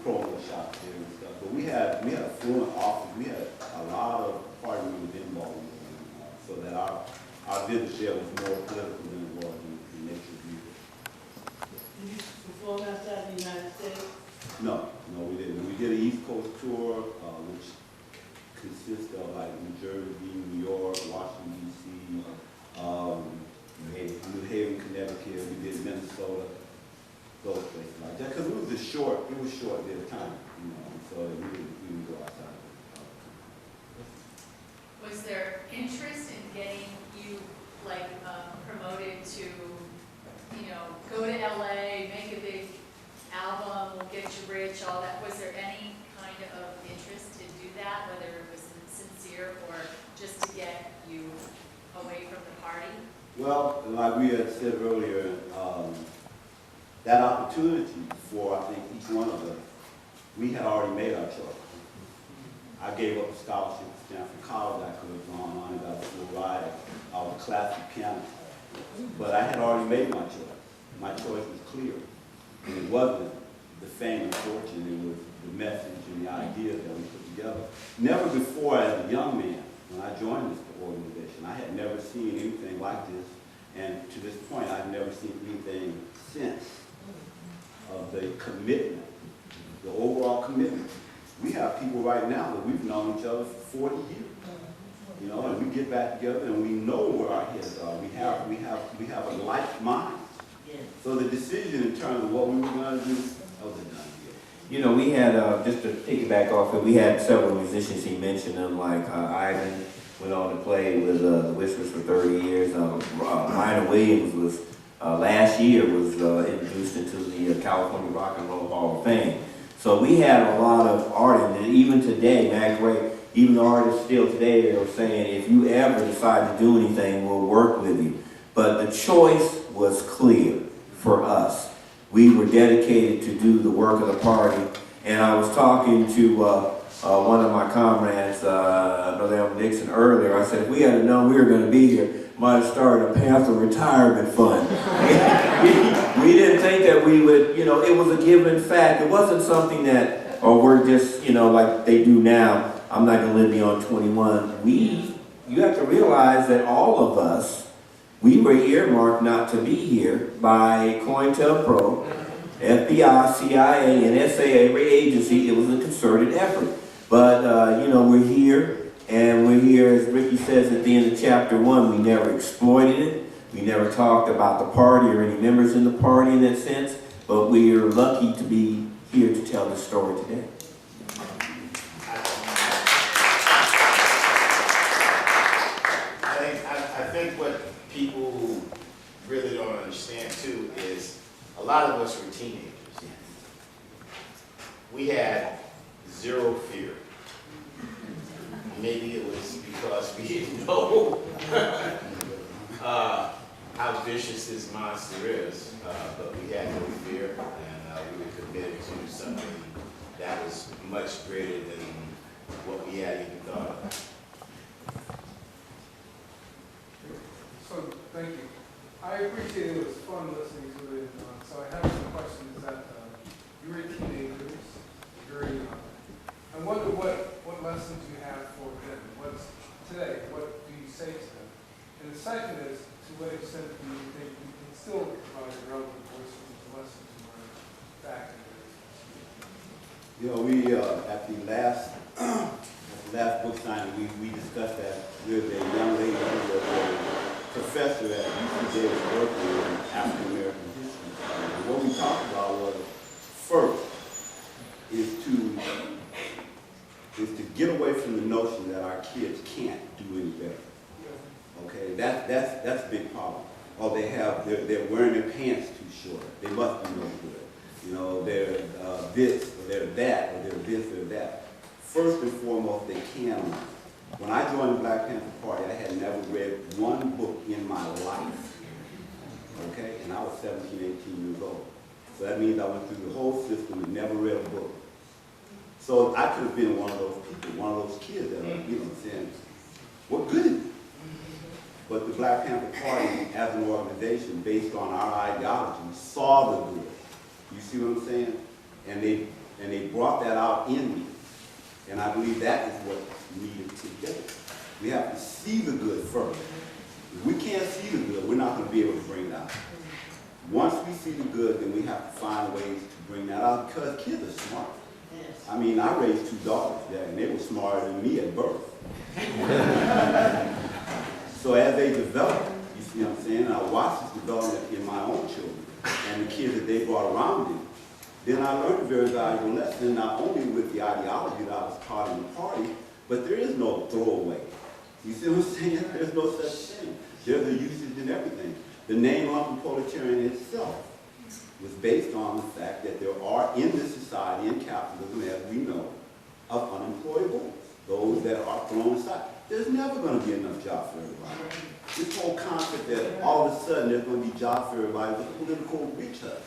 promo shops there and stuff. But we had a fluent office. We had a lot of party members in Baltimore, so that our visit there was more political than it was in nature of music. Did you perform outside the United States? No, we didn't. We did an East Coast tour, which consists of like New Jersey, New York, Washington, D.C., New Haven, Connecticut. We did Minnesota, those places like that. Because it was short bit of time, so we didn't go outside. Was there interest in getting you like promoted to, go to LA, make a big album, we'll get you rich, all that? Was there any kind of interest to do that, whether it was sincere or just to get you away from the party? Well, like we had said earlier, that opportunity for, I think, each one of us, we had already made our choice. I gave up a scholarship to Stanford College. I could have gone on and got a full ride. I was a classic pianist. But I had already made my choice. My choice was clear. And it wasn't the fame and fortune, it was the message and the ideas that we put together. Never before, as a young man, when I joined this organization, I had never seen anything like this. And to this point, I've never seen anything since of the commitment, the overall commitment. We have people right now that we've known each other for 40 years. And we get back together and we know where our heads are. We have a like mind. So the decision in terms of what we were going to do, that was a done deal. We had, just to piggyback off it, we had several musicians, he mentioned them, like Ivan went on to play with the Whispers for 30 years. Minor Williams was, last year, was introduced into the California Rock and Roll Hall of Fame. So we had a lot of artists, and even today, Mac Ray, even the artists still today are saying, if you ever decide to do anything, we'll work with you. But the choice was clear for us. We were dedicated to do the work of the party, and I was talking to one of my comrades, Brother Elmer Dixon, earlier. I said, if we had known we were going to be here, might have started a Panther retirement fund. we didn't think that we would, it was a given fact. It wasn't something that, we're just, like they do now, I'm not going to live beyond 21. You have to realize that all of us, we were earmarked not to be here by COINTELPRO, FBI, CIA, and SAA, every agency. It was a concerted effort. But, we're here, and we're here, as Ricky says at the end of chapter 1, we never exploited it. We never talked about the party or any members in the party in that sense, but we are lucky to be here to tell the story today. I think what people really don't understand too is a lot of us were teenagers. We had zero fear. Maybe it was because we didn't know how vicious this monster is, but we had no fear, and we were committed to something that was much greater than what we had even thought of. So, thank you. I appreciate it. It was fun listening to it. So I have some questions that you were teenagers, very young. I wonder what lessons you have for them. Today, what do you say to them? And the second is, to what extent do you think you can still provide a relevant voice for the lessons you learned back in the days? We at the last book signing, we discussed that with a young lady who was a professor at UC Davis Berkeley in African American history. And what we talked about was, first, is to get away from the notion that our kids can't do any better. Okay, that's a big problem. Or they're wearing their pants too short. They must be no good. They're this, or they're that, or they're this, or that. First and foremost, they can learn. When I joined the Black Panther Party, I had never read one book in my life. Okay, and I was 17, 18 years old. So that means I went through the whole system and never read a book. So I could have been one of those people, one of those kids that are, saying, what good is it? But the Black Panther Party, as an organization, based on our ideology, saw the good. You see what I'm saying? And they brought that out in me. And I believe that is what needed to get it. We have to see the good first. If we can't see the good, we're not going to be able to bring it out. Once we see the good, then we have to find ways to bring that out because kids are smart. Yes. I mean, I raised 2 daughters, yeah, and they were smarter than me at birth. So as they develop, you see what I'm saying, and I watched this development in my own children and the kids that they brought around me, then I learned a very valuable lesson, not only with the ideology that I was taught in the party, but there is no throwaway. You see what I'm saying? There's no such thing. There's a usage in everything. The name lumpen proletarian itself was based on the fact that there are in this society, in capitalism, as we know, of unemployable, those that are thrown aside. There's never going to be enough jobs for everybody. This whole concept that all of a sudden there's going to be jobs for everybody is a political reach up.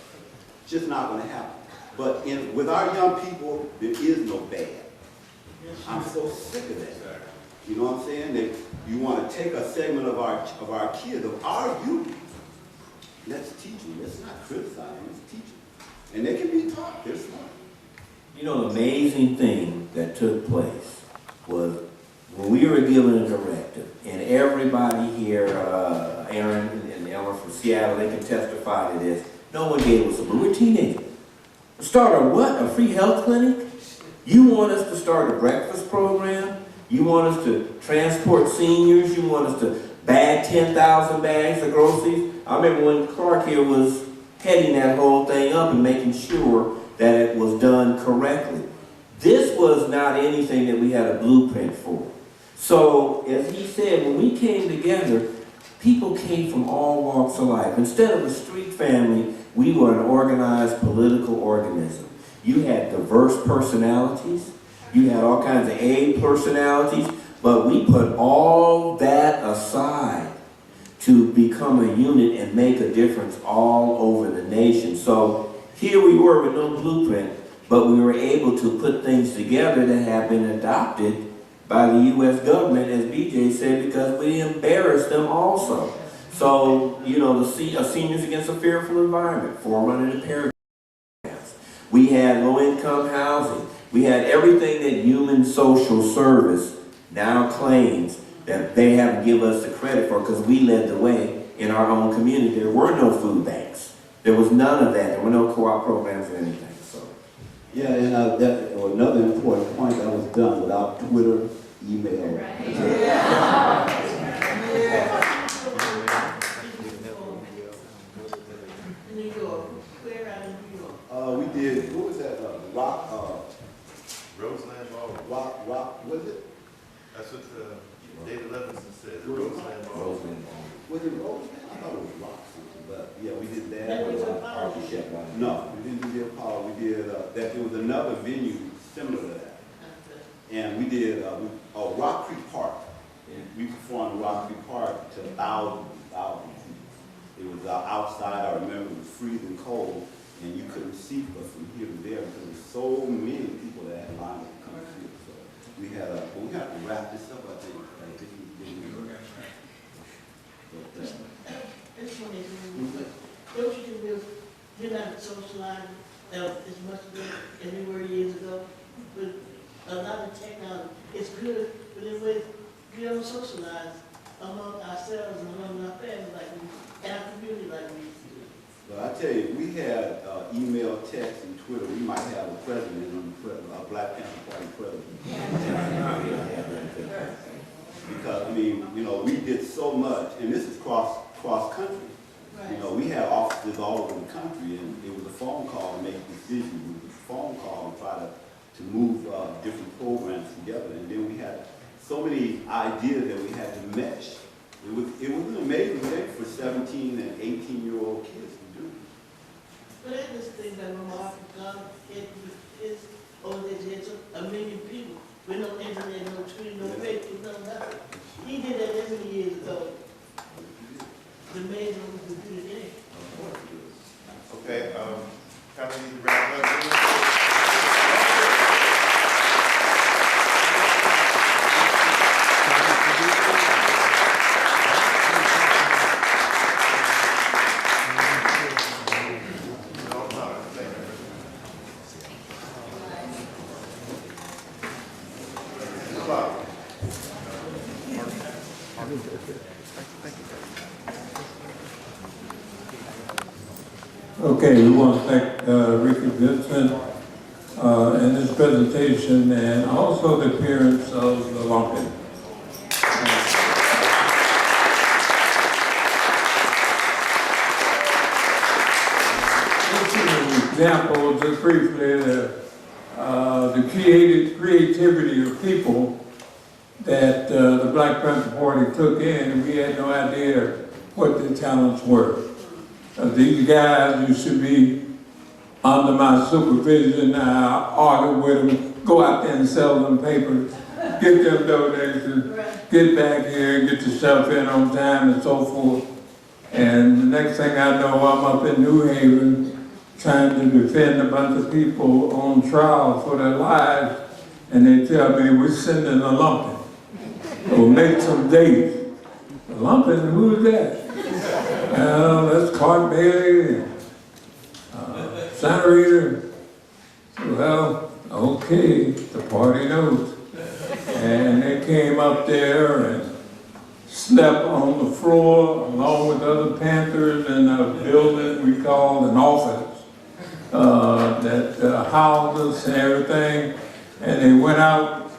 It's just not going to happen. But with our young people, there is no bad. I'm so sick of that. You know what I'm saying? That you want to take a segment of our kids, of our youth. Let's teach them. Let's not criticize them. Let's teach them. And they can be taught. They're smart. You know, the amazing thing that took place was when we were given a directive, and everybody here, Aaron and Ellen from Seattle, they can testify to this. No one gave us a, we were teenagers. Start a what? A free health clinic? You want us to start a breakfast program? You want us to transport seniors? You want us to bag 10,000 bags of groceries? I remember when Clark here was heading that whole thing up and making sure that it was done correctly. This was not anything that we had a blueprint for. So, as he said, when we came together, people came from all walks of life. Instead of a street family, we were an organized political organism. You had diverse personalities. You had all kinds of A personalities. But we put all that aside to become a unit and make a difference all over the nation. So here we were with no blueprint, but we were able to put things together that have been adopted by the U.S. government, as BJ said, because we embarrassed them also. So, you know, the Seniors Against a Fearful Environment, 400 paragraphs. We had low-income housing. We had everything that Human Social Service now claims that they have to give us the credit for because we led the way in our own community. There were no food banks. There was none of that. There were no co-op programs or anything. So, yeah, and another important point that was done without Twitter, email. New York, where out in New York? We did, what was that, Roseland Ball. Rock, was it? That's what David Levinson said. Roseland Ball. Was it Rose? I thought it was Rock something, but yeah, we did that. That was Apollo. No, we didn't do the Apollo. We did, there was another venue similar to that. And we did, Rock Creek Park. We performed Rock Creek Park to thousands people. It was outside, I remember it was freezing cold, and you couldn't see but from here to there because there were so many people that had lined up to come see it. So we had but we have to wrap this up, I think. This one is really good. Don't you think we're not socializing as much as we were years ago? With a lot of technology, it's good, but in ways we don't socialize among ourselves and among our families like we, and our community like we used to do. But I tell you, we had email, text, and Twitter. We might have a president on the a Black Panther Party president. Because I mean, you know, we did so much, and this is cross country. Right. You know, we had offices all over the country, and it was a phone call to make decisions. It was a phone call to try to move different programs together, and then we had so many ideas that we had to mesh. It was an amazing thing for 17 and 18-year-old kids to do. But I just think that when Martin Luther King is over there, a million people with no internet, no Twitter, no Facebook, no nothing. He did that this many years ago. The man who could do it today. Okay, kind of need to wrap up. Okay, we want to thank Ricky Vincent in his presentation and also the appearance of the Lumpkin. This is an example, just briefly, the creativity of people that the Black Panther Party took in, and we had no idea what their talents were. These guys used to be under my supervision. I argue with them, go out there and sell them papers, get them donations, get back here and get yourself in on time and so forth. And the next thing I know, I'm up in New Haven trying to defend a bunch of people on trial for their lives, and they tell me we're sending a Lumpkin. So make some dates. A Lumpkin, who is that? Well, that's Clark Bailey, Senator. Well, okay, the party knows. And they came up there and slept on the floor along with other Panthers in a building we called an office that housed us and everything. And they went out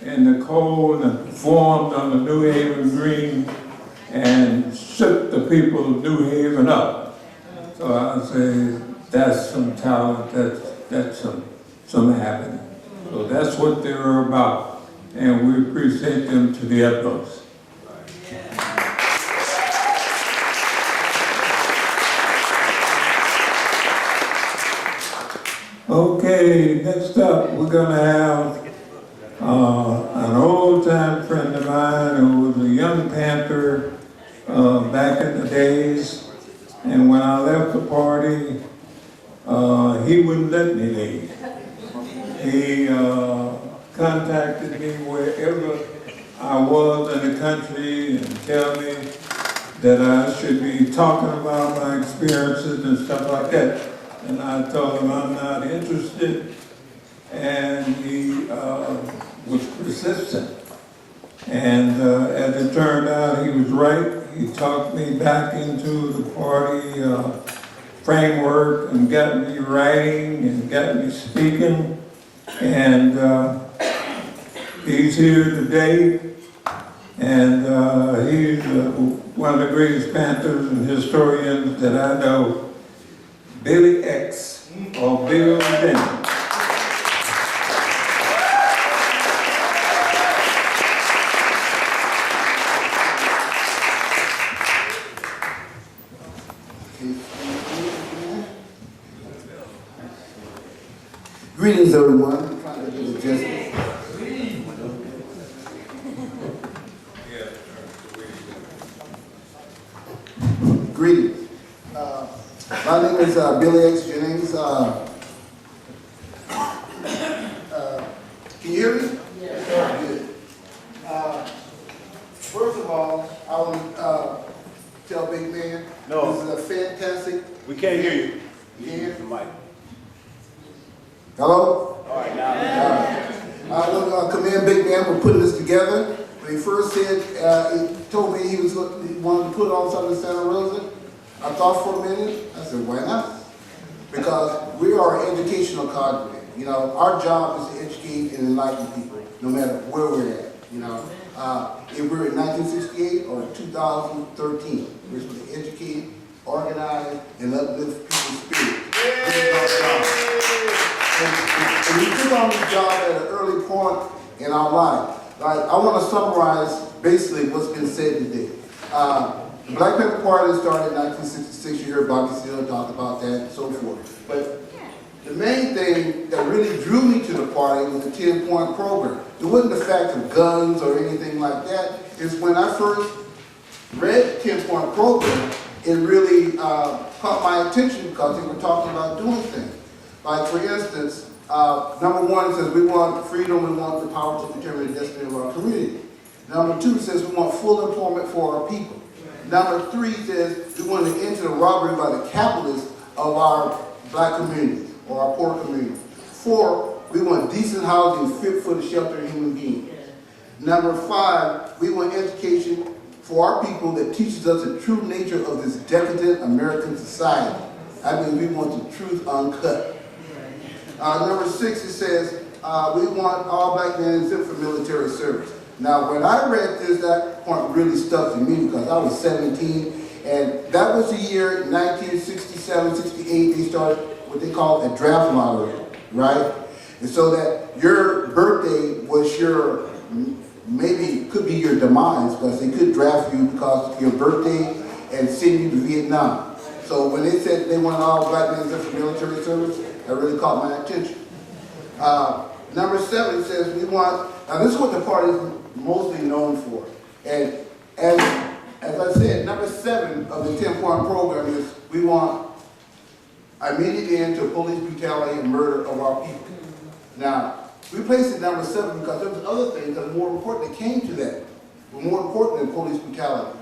in the cold and performed on the New Haven Green and shook the people of New Haven up. So I say, that's some talent, that's some happening. So that's what they're about, and we appreciate them to the utmost. Okay, next up, we're gonna have an old-time friend of mine who was a young Panther back in the days, and when I left the party, he wouldn't let me leave. He contacted me wherever I was in the country and tell me that I should be talking about my experiences and stuff like that. And I told him I'm not interested, and he was persistent. And as it turned out, he was right. He talked me back into the party framework and got me writing and got me speaking. And he's here today, and he's one of the greatest Panthers and historians that I know, Billy X, or Bill Denny. Greetings, everyone. I'm trying to get adjusted. Greetings. My name is Billy X. Jennings. Can you hear me? Yes. Good. First of all, I want to tell Big Man, No. this is a fantastic. We can't hear you. You can hear? The mic. Hello? All right, now. I want to commend Big Man for putting this together. When he first said, he told me he wanted to put on something in Santa Rosa, I thought for a minute. I said, why not? Because we are an educational cadre. You know, our job is to educate and enlighten people, no matter where we're at. You know, if we're in 1968 or 2013, we're supposed to educate, organize, and uplift people's spirits. This is our job. And we took on this job at an early point in our life. Like, I want to summarize basically what's been said today. The Black Panther Party started in 1966. You heard Bobby Seale talk about that and so forth. But the main thing that really drew me to the party was the 10-point program. It wasn't the fact of guns or anything like that. It's when I first read the 10-point program, it really caught my attention because they were talking about doing things. Like, for instance, number one says we want freedom, we want the power to determine the destiny of our community. Number two says we want full employment for our people. Number three says we want to end the robbery by the capitalists of our black communities or our poor communities. Four, we want decent housing fit for the shelter of human beings. Number five, we want education for our people that teaches us the true nature of this decadent American society. I mean, we want the truth uncut. Number 6, it says, we want all black men exempt from military service. Now, when I read this, that point really stuck to me because I was 17, and that was the year 1967, 68, they started what they call a draft lottery, right? And so that your birthday was your, maybe could be your demise because they could draft you because of your birthday and send you to Vietnam. So when they said they wanted all black men exempt from military service, that really caught my attention. Number 7 says we want, now this is what the party is mostly known for. And as I said, number 7 of the 10-point program is we want immediate end to police brutality and murder of our people. Now, we placed it number 7 because there was other things that are more important that came to that, were more important than police brutality.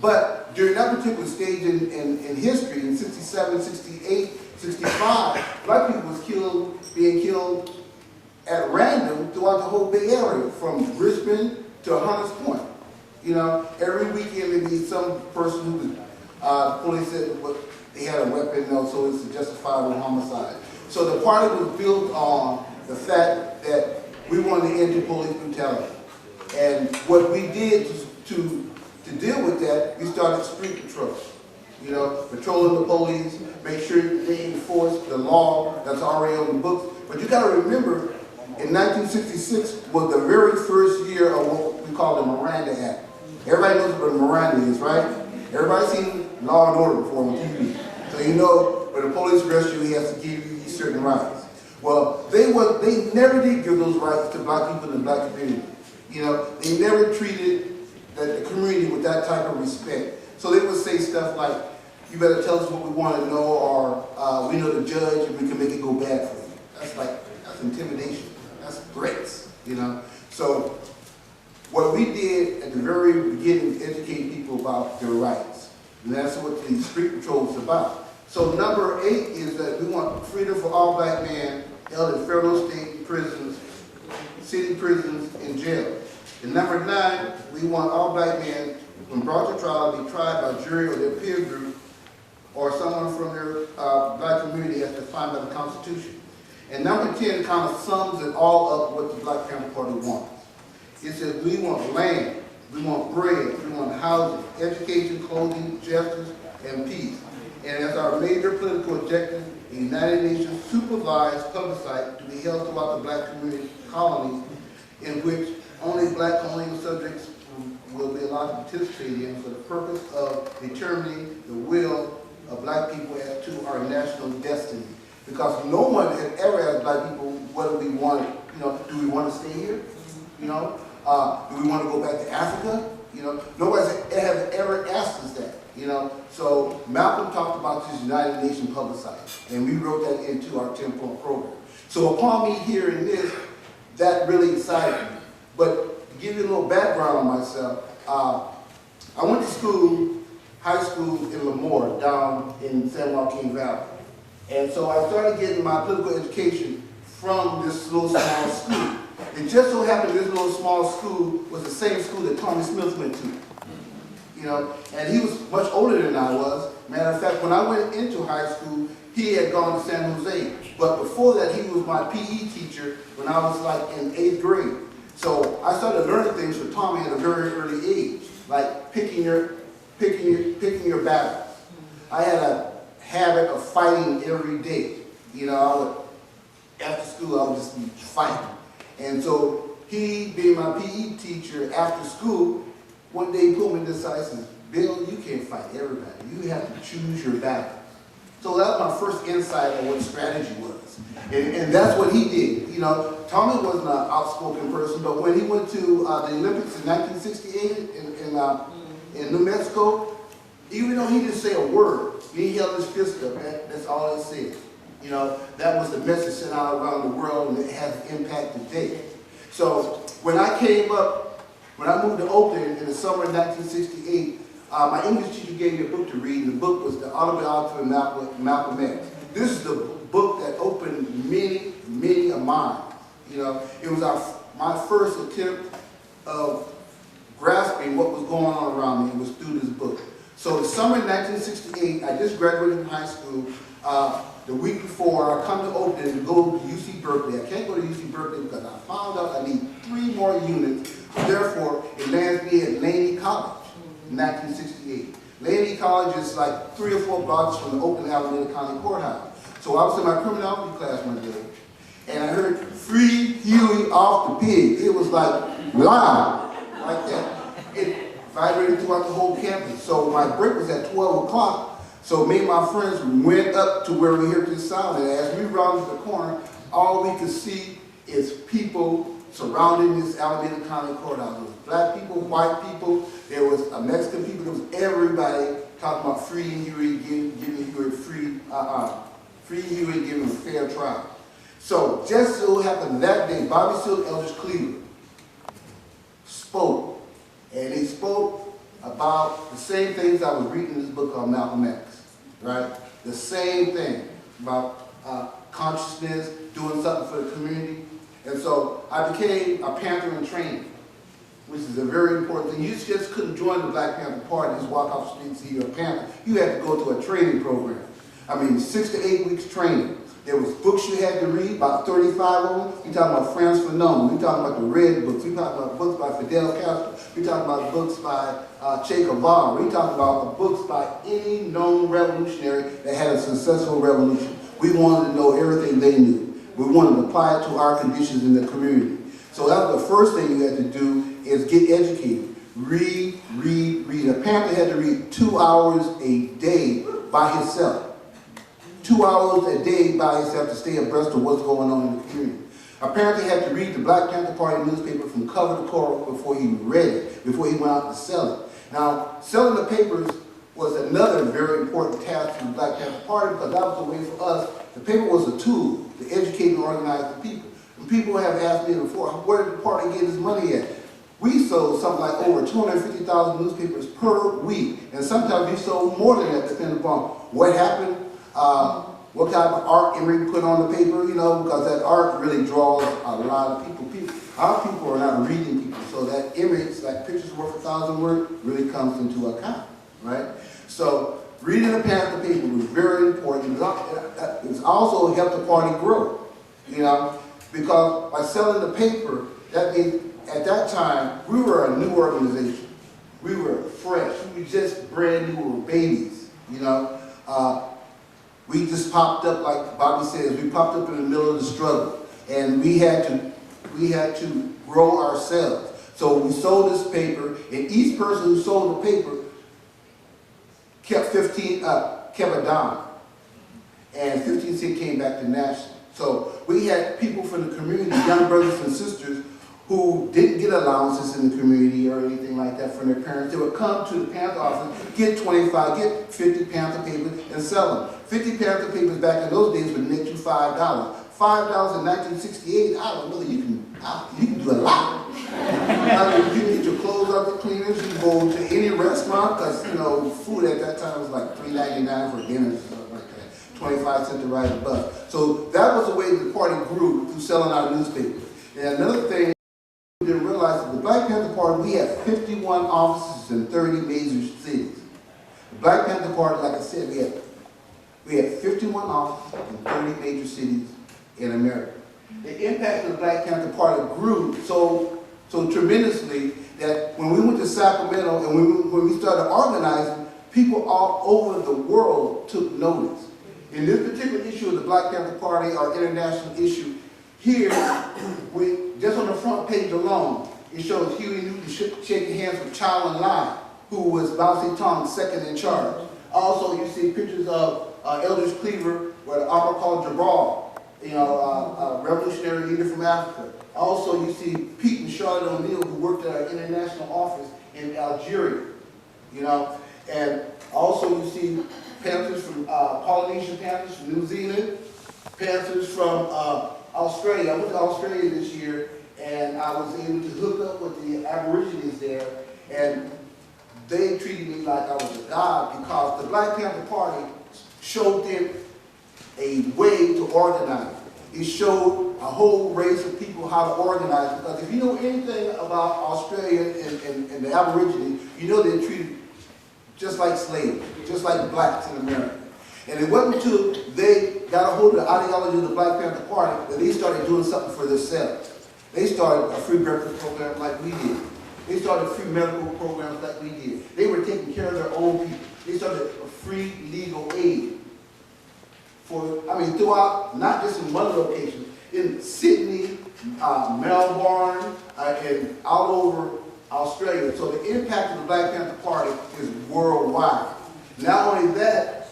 But during that particular stage in history, in 67, 68, 65, black people was being killed at random throughout the whole Bay Area, from Richmond to Hunters Point. You know, every weekend there'd be some person who was, police said they had a weapon, you know, so it's a justifiable homicide. So the party was built on the fact that we wanted to end to police brutality. And what we did to deal with that, we started street patrols. You know, patrolling the police, make sure they enforce the law that's already on the books. But you gotta remember, in 1966 was the very first year of what we call the Miranda Act. Everybody knows what a Miranda is, right? Everybody's seen Law and Order before on TV. So you know, when the police arrest you, he has to give you certain rights. Well, they never did give those rights to black people in the black community. You know, they never treated the community with that type of respect. So they would say stuff like, you better tell us what we want to know, or we know the judge and we can make it go bad for you. That's intimidation. That's threats, you know. So what we did at the very beginning was educate people about their rights. And that's what the street patrol is about. So number 8 is that we want freedom for all black men held in federal, state prisons, city prisons, and jails. And number 9, we want all black men, when brought to trial, to be tried by jury or their peer group or someone from their black community as defined by the Constitution. And number 10 kind of sums it all up what the Black Panther Party wants. It says we want land, we want bread, we want housing, education, clothing, justice, and peace. And as our major political objective, a United Nations supervised plebiscite to be held throughout the black community colonies in which only black colonial subjects will be allowed to participate in for the purpose of determining the will of black people as to our national destiny. Because no one had ever asked black people whether we wanted, you know, do we want to stay here? You know, do we want to go back to Africa? You know, nobody has ever asked us that. You know, so Malcolm talked about this United Nations plebiscite, and we wrote that into our 10-point program. So upon me hearing this, that really excited me. But to give you a little background on myself, I went to school, high school in Lemoore, down in San Joaquin Valley. And so I started getting my political education from this little small school. It just so happened this little small school was the same school that Tommy Smith went to. You know, and he was much older than I was. Matter of fact, when I went into high school, he had gone to San Jose. But before that, he was my PE teacher when I was like in 8th grade. So I started learning things from Tommy at a very early age, like picking your battles. I had a habit of fighting every day. You know, after school, I would just be fighting. And so he, being my PE teacher after school, one day he pulled me to the side and says, Bill, you can't fight everybody. You have to choose your battles. So that was my first insight on what strategy was. And that's what he did. You know, Tommy wasn't an outspoken person, but when he went to the Olympics in 1968 in New Mexico, even though he didn't say a word, he held his fist up. That's all he said. You know, that was the message sent out around the world, and it has an impact today. So when I came up, when I moved to Oakland in the summer of 1968, my English teacher gave me a book to read, and the book was The Autobiography of Malcolm X. This is the book that opened many, many of mine. You know, it was my first attempt of grasping what was going on around me was through this book. So the summer of 1968, I just graduated from high school. the week before I come to Oakland to go to UC Berkeley. I can't go to UC Berkeley because I found out I need 3 more units. Therefore, it lands me at Laney College in 1968. Laney College is like 3 or 4 blocks from the Oakland Alameda County Courthouse. So I was in my criminology class one day, and I heard "Free Huey off the pig." It was like loud, like that. It vibrated throughout the whole campus. So my break was at 12 o'clock. So me and my friends went up to where we heard this sound, and as we rounded the corner, all we could see is people surrounding this Alameda County Courthouse. There was black people, white people, there was Mexican people, there was everybody talking about free Huey, giving Huey free Huey, giving him a fair trial. So just so happened that day, Bobby Seale Eldridge Cleaver spoke, and he spoke about the same things I was reading in this book called Malcolm X, right? The same thing about consciousness, doing something for the community. And so I became a Panther in training, which is a very important thing. You just couldn't join the Black Panther Party, just walk off the street and see you're a Panther. You had to go to a training program. I mean, 6 to 8 weeks training. There was books you had to read, about 35 of them. We talking about Frantz Fanon. We talking about the Red books. We talking about books by Fidel Castro. We talking about books by Che Guevara. We talking about books by any known revolutionary that had a successful revolution. We wanted to know everything they knew. We wanted to apply it to our conditions in the community. So that was the first thing you had to do, is get educated. Read, read, read. A Panther had to read 2 hours a day by himself. 2 hours a day by himself to stay abreast of what's going on in the community. Apparently he had to read the Black Panther Party newspaper from cover to cover before he read it, before he went out to sell it. Now, selling the papers was another very important task for the Black Panther Party, because that was a way for us. The paper was a tool to educate and organize the people. And people have asked me before, where did the party get its money at? We sold something like over 250,000 newspapers per week, and sometimes we sold more than that, depending upon what happened, what type of art Emery put on the paper, you know, because that art really draws a lot of people. Our people are not reading people, so that image, like pictures worth 1,000 words, really comes into account, right? So reading the Panther paper was very important. It's also helped the party grow, you know, because by selling the paper, that means at that time, we were a new organization. We were fresh. We were just brand new, we were babies, you know. We just popped up, like Bobby says, we popped up in the middle of the struggle, and we had to grow ourselves. So we sold this paper, and each person who sold the paper kept a dime, and 15 cents came back to national. So we had people from the community, young brothers and sisters, who didn't get allowances in the community or anything like that from their parents. They would come to the Panther office, get 25, get 50 Panther papers, and sell them. 50 Panther papers back in those days would net you $5. $5 in 1968, I don't know, you can do a lot. I mean, you can get your clothes out the cleaners, you can go to any restaurant, because, you know, food at that time was like $3.99 for dinner and stuff like that. 25 cents to ride the bus. So that was the way the party grew, through selling our newspaper. And another thing, we didn't realize that the Black Panther Party, we had 51 offices in 30 major cities. The Black Panther Party, like I said, we had 51 offices in 30 major cities in America. The impact of the Black Panther Party grew so tremendously that when we went to Sacramento and when we started organizing, people all over the world took notice. In this particular issue of the Black Panther Party, our international issue, here, just on the front page alone, it shows Huey Newton shaking hands with Chow En Lai, who was Mao Zedong's second in charge. Also, you see pictures of Eldridge Cleaver with Amilcar Cabral, you know, a revolutionary leader from Africa. Also, you see Pete and Charlotte O'Neill, who worked at our international office in Algeria, you know. And also, you see Panthers from Polynesian Panthers from New Zealand, Panthers from Australia. I went to Australia this year, and I was able to hook up with the Aborigines there, and they treated me like I was a god, because the Black Panther Party showed them a way to organize. It showed a whole race of people how to organize, because if you know anything about Australia and the Aborigines, you know they're treated just like slaves, just like blacks in America. And it wasn't until they got a hold of the ideology of the Black Panther Party that they started doing something for themselves. They started a free breakfast program like we did. They started free medical programs like we did. They were taking care of their own people. They started a free legal aid throughout, not just in one location, in Sydney, Melbourne, and all over Australia. So the impact of the Black Panther Party is worldwide. Not only that,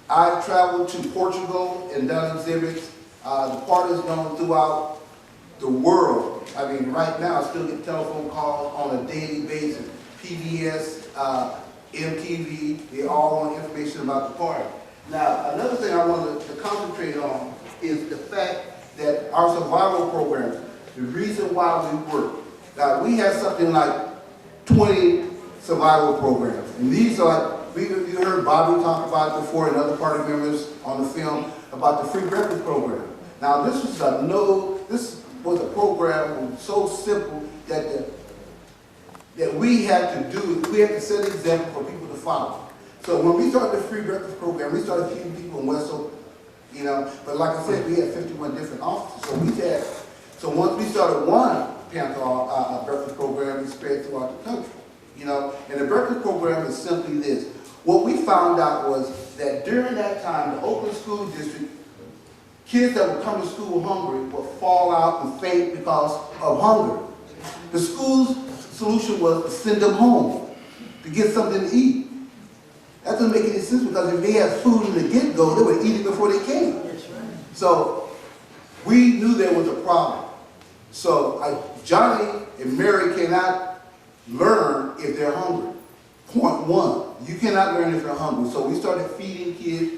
I traveled to Portugal and done exhibits. The party is known throughout the world. I mean, right now, I still get telephone calls on a daily basis. PBS, MTV, they all want information about the party. Now, another thing I wanted to concentrate on is the fact that our survival programs, the reason why we work. Now, we have something like 20 survival programs. And these are, you heard Bobby talk about it before and other party members on the film about the free breakfast program. Now, this was a program so simple that we had to set an example for people to follow. So when we started the free breakfast program, we started feeding people in West Oak, but like I said, we had 51 different offices. So once we started one Panther breakfast program, we spread throughout the country. And the breakfast program is simply this. What we found out was that during that time, the Oakland School District, kids that would come to school hungry would fall out and faint because of hunger. The school's solution was to send them home to get something to eat. That doesn't make any sense because if they had food in the get-go, they would eat it before they came. So we knew there was a problem. So Johnny and Mary cannot learn if they're hungry. Point one, you cannot learn if you're hungry. So we started feeding kids,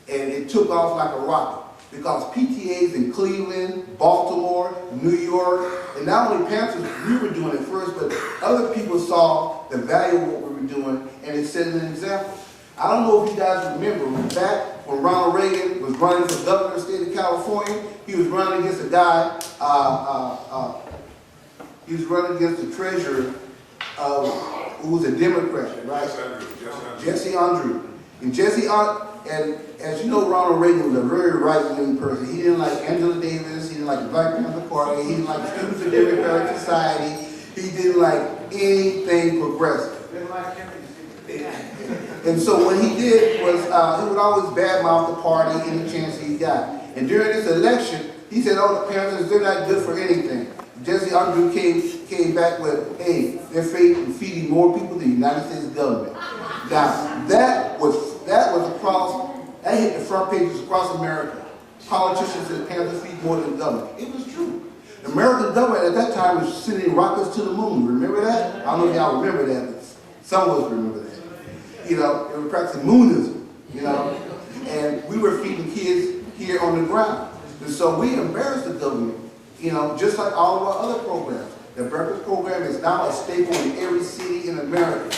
and it took off like a rocket. Because PTAs in Cleveland, Baltimore, New York, and not only Panthers, we were doing it first, but other people saw the value of what we were doing, and it set an example. I don't know if you guys remember, back when Ronald Reagan was running for governor of the state of California, he was running against a guy, he was running against the treasurer who was a Democrat, right? Jesse Andrews. And and as you know, Ronald Reagan was a very right-wing person. He didn't like Angela Davis, he didn't like the Black Panther Party, he didn't like Students of Democratic Society, he didn't like anything progressive. And so what he did was, he would always badmouth the party any chance he got. And during this election, he said, oh, the Panthers, they're not good for anything. Jesse Andrews came back with, hey, they're feeding more people than the United States government. Now, that hit the front pages across America. Politicians said Panthers feed more than the government. It was true. The American government at that time was sending rockets to the moon. Remember that? I don't know if y'all remember that, but some of us remember that. They were practicing moonism, and we were feeding kids here on the ground. And so we embarrassed the government, just like all of our other programs. The breakfast program is now a staple in every city in America.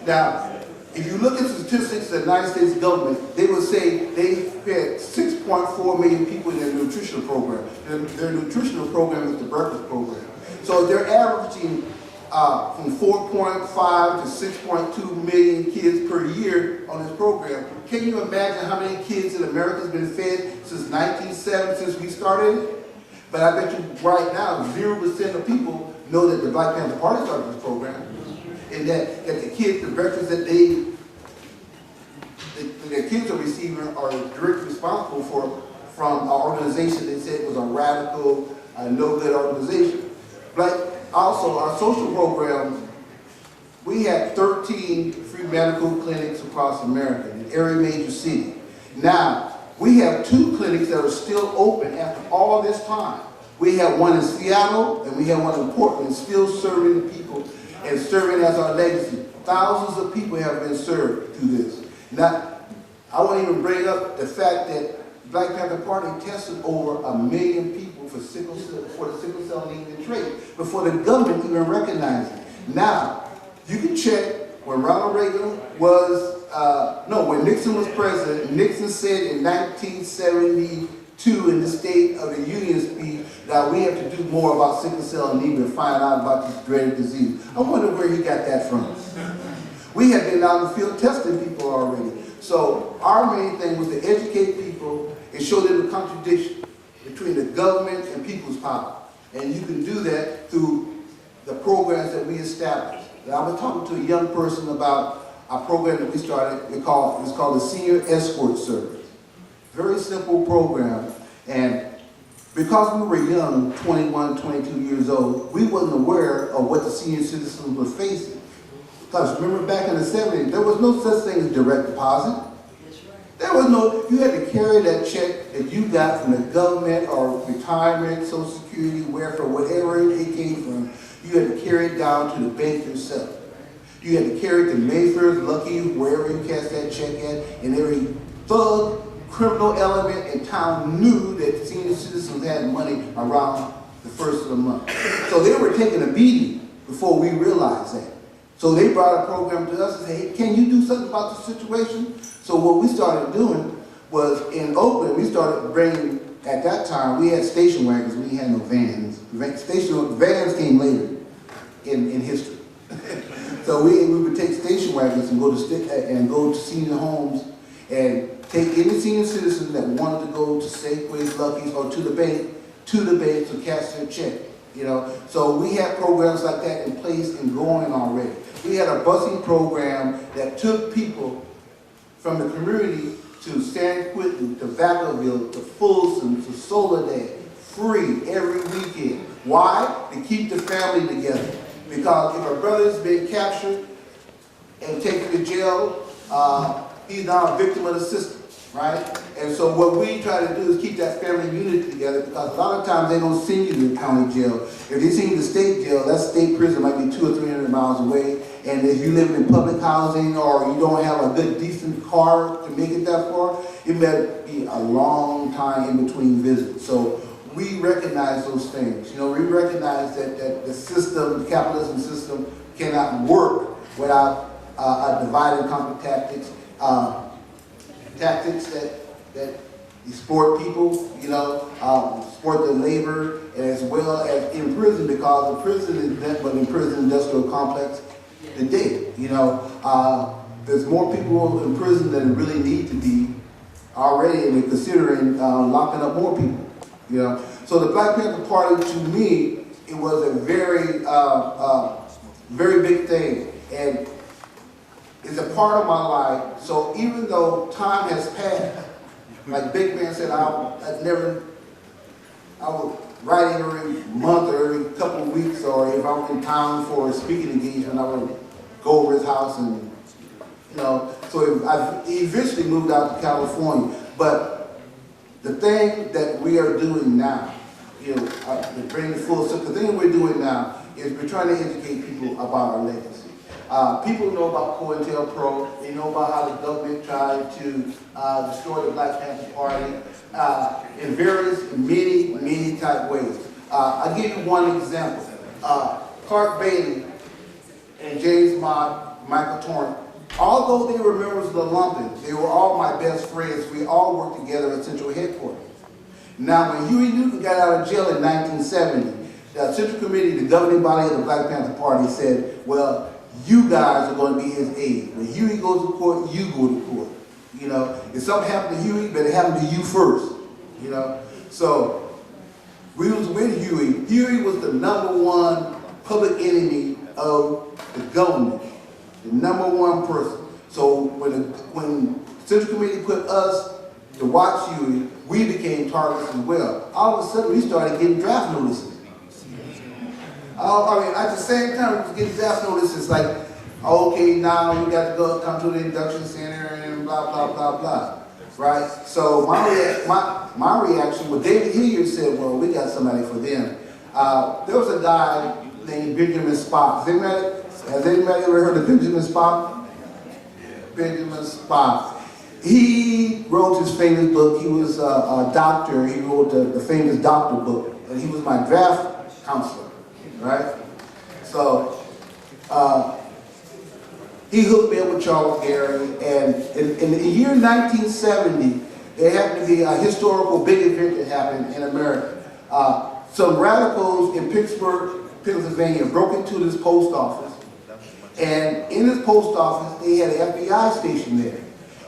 Now, if you look at statistics of the United States government, they would say they fed 6.4 million people in their nutritional program. Their nutritional program is the breakfast program. So they're averaging from 4.5 to 6.2 million kids per year on this program. Can you imagine how many kids in America has been fed since 1970, since we started? But I bet you right now, 0% of people know that the Black Panther Party started this program. And that the kids, the breakfast that their kids are receiving are directly responsible from an organization that said was a radical, no good organization. But also our social programs, we had 13 free medical clinics across America in every major city. Now, we have 2 clinics that are still open after all this time. We have one in Seattle and we have one in Portland, still serving the people and serving as our legacy. Thousands of people have been served through this. Now, I won't even bring up the fact that Black Panther Party tested over 1 million people for the sickle cell anemia trait before the government even recognized it. Now, you can check when Ronald Reagan was, when Nixon was president. Nixon said in 1972 in the State of the Union speech that we have to do more about sickle cell anemia and find out about this dreaded disease. I wonder where he got that from. We have been out in the field testing people already. So our main thing was to educate people and show them the contradiction between the government and people's power. And you can do that through the programs that we established. And I was talking to a young person about a program that we started. It's called the Senior Escort Service. Very simple program. And because we were young, 21, 22 years old, we wasn't aware of what the senior citizens were facing. Because remember back in the 70s, there was no such thing as direct deposit. There was no, you had to carry that check that you got from the government or retirement, Social Security, welfare, whatever it came from. You had to carry it down to the bank yourself. You had to carry it to Mayfair's, Lucky, wherever you cashed that check at, and every thug, criminal element in town knew that senior citizens had money around the first of the month. So they were taking a beating before we realized that. So they brought a program to us and said, hey, can you do something about the situation? So what we started doing was in Oakland, we started bringing, at that time, we had station wagons, we had no vans. Vans came later in history. So we would take station wagons and go to senior homes and take any senior citizen that wanted to go to Safeways, Lucky's, or to the bank to cash their check. You know, so we had programs like that in place and going already. We had a busing program that took people from the community to San Quentin, to Vacaville, to Folsom, to Soledad, free every weekend. Why? To keep the family together. Because if a brother's been captured and taken to jail, he's now a victim of the system, right? And so what we try to do is keep that family unity together, because a lot of times they don't send you to the county jail. If they send you to state jail, that state prison might be 200 or 300 miles away. And if you live in public housing or you don't have a good, decent car to make it that far, it may be a long time in between visits. So we recognize those things. You know, we recognize that the system, the capitalism system, cannot work without a divide and conquer tactics. Tactics that exploit people, you know, exploit the labor, and as well as in prison, because the prison is nothing but in prison industrial complex today. You know, there's more people in prison than really need to be already, and we're considering locking up more people. You know, so the Black Panther Party, to me, it was a very, very big thing, and it's a part of my life. So even though time has passed, like Big Man said, I would write every month or every couple of weeks, or if I'm in town for a speaking engagement, I would go over his house and, you know, so I eventually moved out to California. But the thing that we are doing now, you know, to bring the full circle, the thing we're doing now is we're trying to educate people about our legacy. People know about COINTELPRO. They know about how the government tried to destroy the Black Panther Party in various, many type ways. I'll give you one example. Clark Bailey and James Mott, Michael Torrance, although they were members of the Lumpin, they were all my best friends. We all worked together at Central Headquarters. Now, when Huey Newton got out of jail in 1970, the Central Committee, the governing body of the Black Panther Party, said, well, you guys are going to be his aide. When Huey goes to court, you go to court. You know, if something happened to Huey, but it happened to you first. You know, so we was with Huey. Huey was the #1 public enemy of the government, the #1 person. So when Central Committee put us to watch Huey, we became targets as well. All of a sudden, we started getting draft notices. I mean, at the same time, we was getting draft notices like, okay, now you got to come to the induction center and blah, blah, blah, blah, right? So my reaction, well, David Hilliard said, well, we got somebody for them. There was a guy named Benjamin Spock. Has anybody ever heard of Benjamin Spock? Benjamin Spock. He wrote his famous book. He was a doctor. He wrote the famous doctor book, and he was my draft counselor. Right? So, he hooked me up with Charles Gary, and in the year 1970, there happened to be a historical big event that happened in America. Some radicals in Pittsburgh, Pennsylvania, broke into this post office, and in this post office, they had an FBI station there.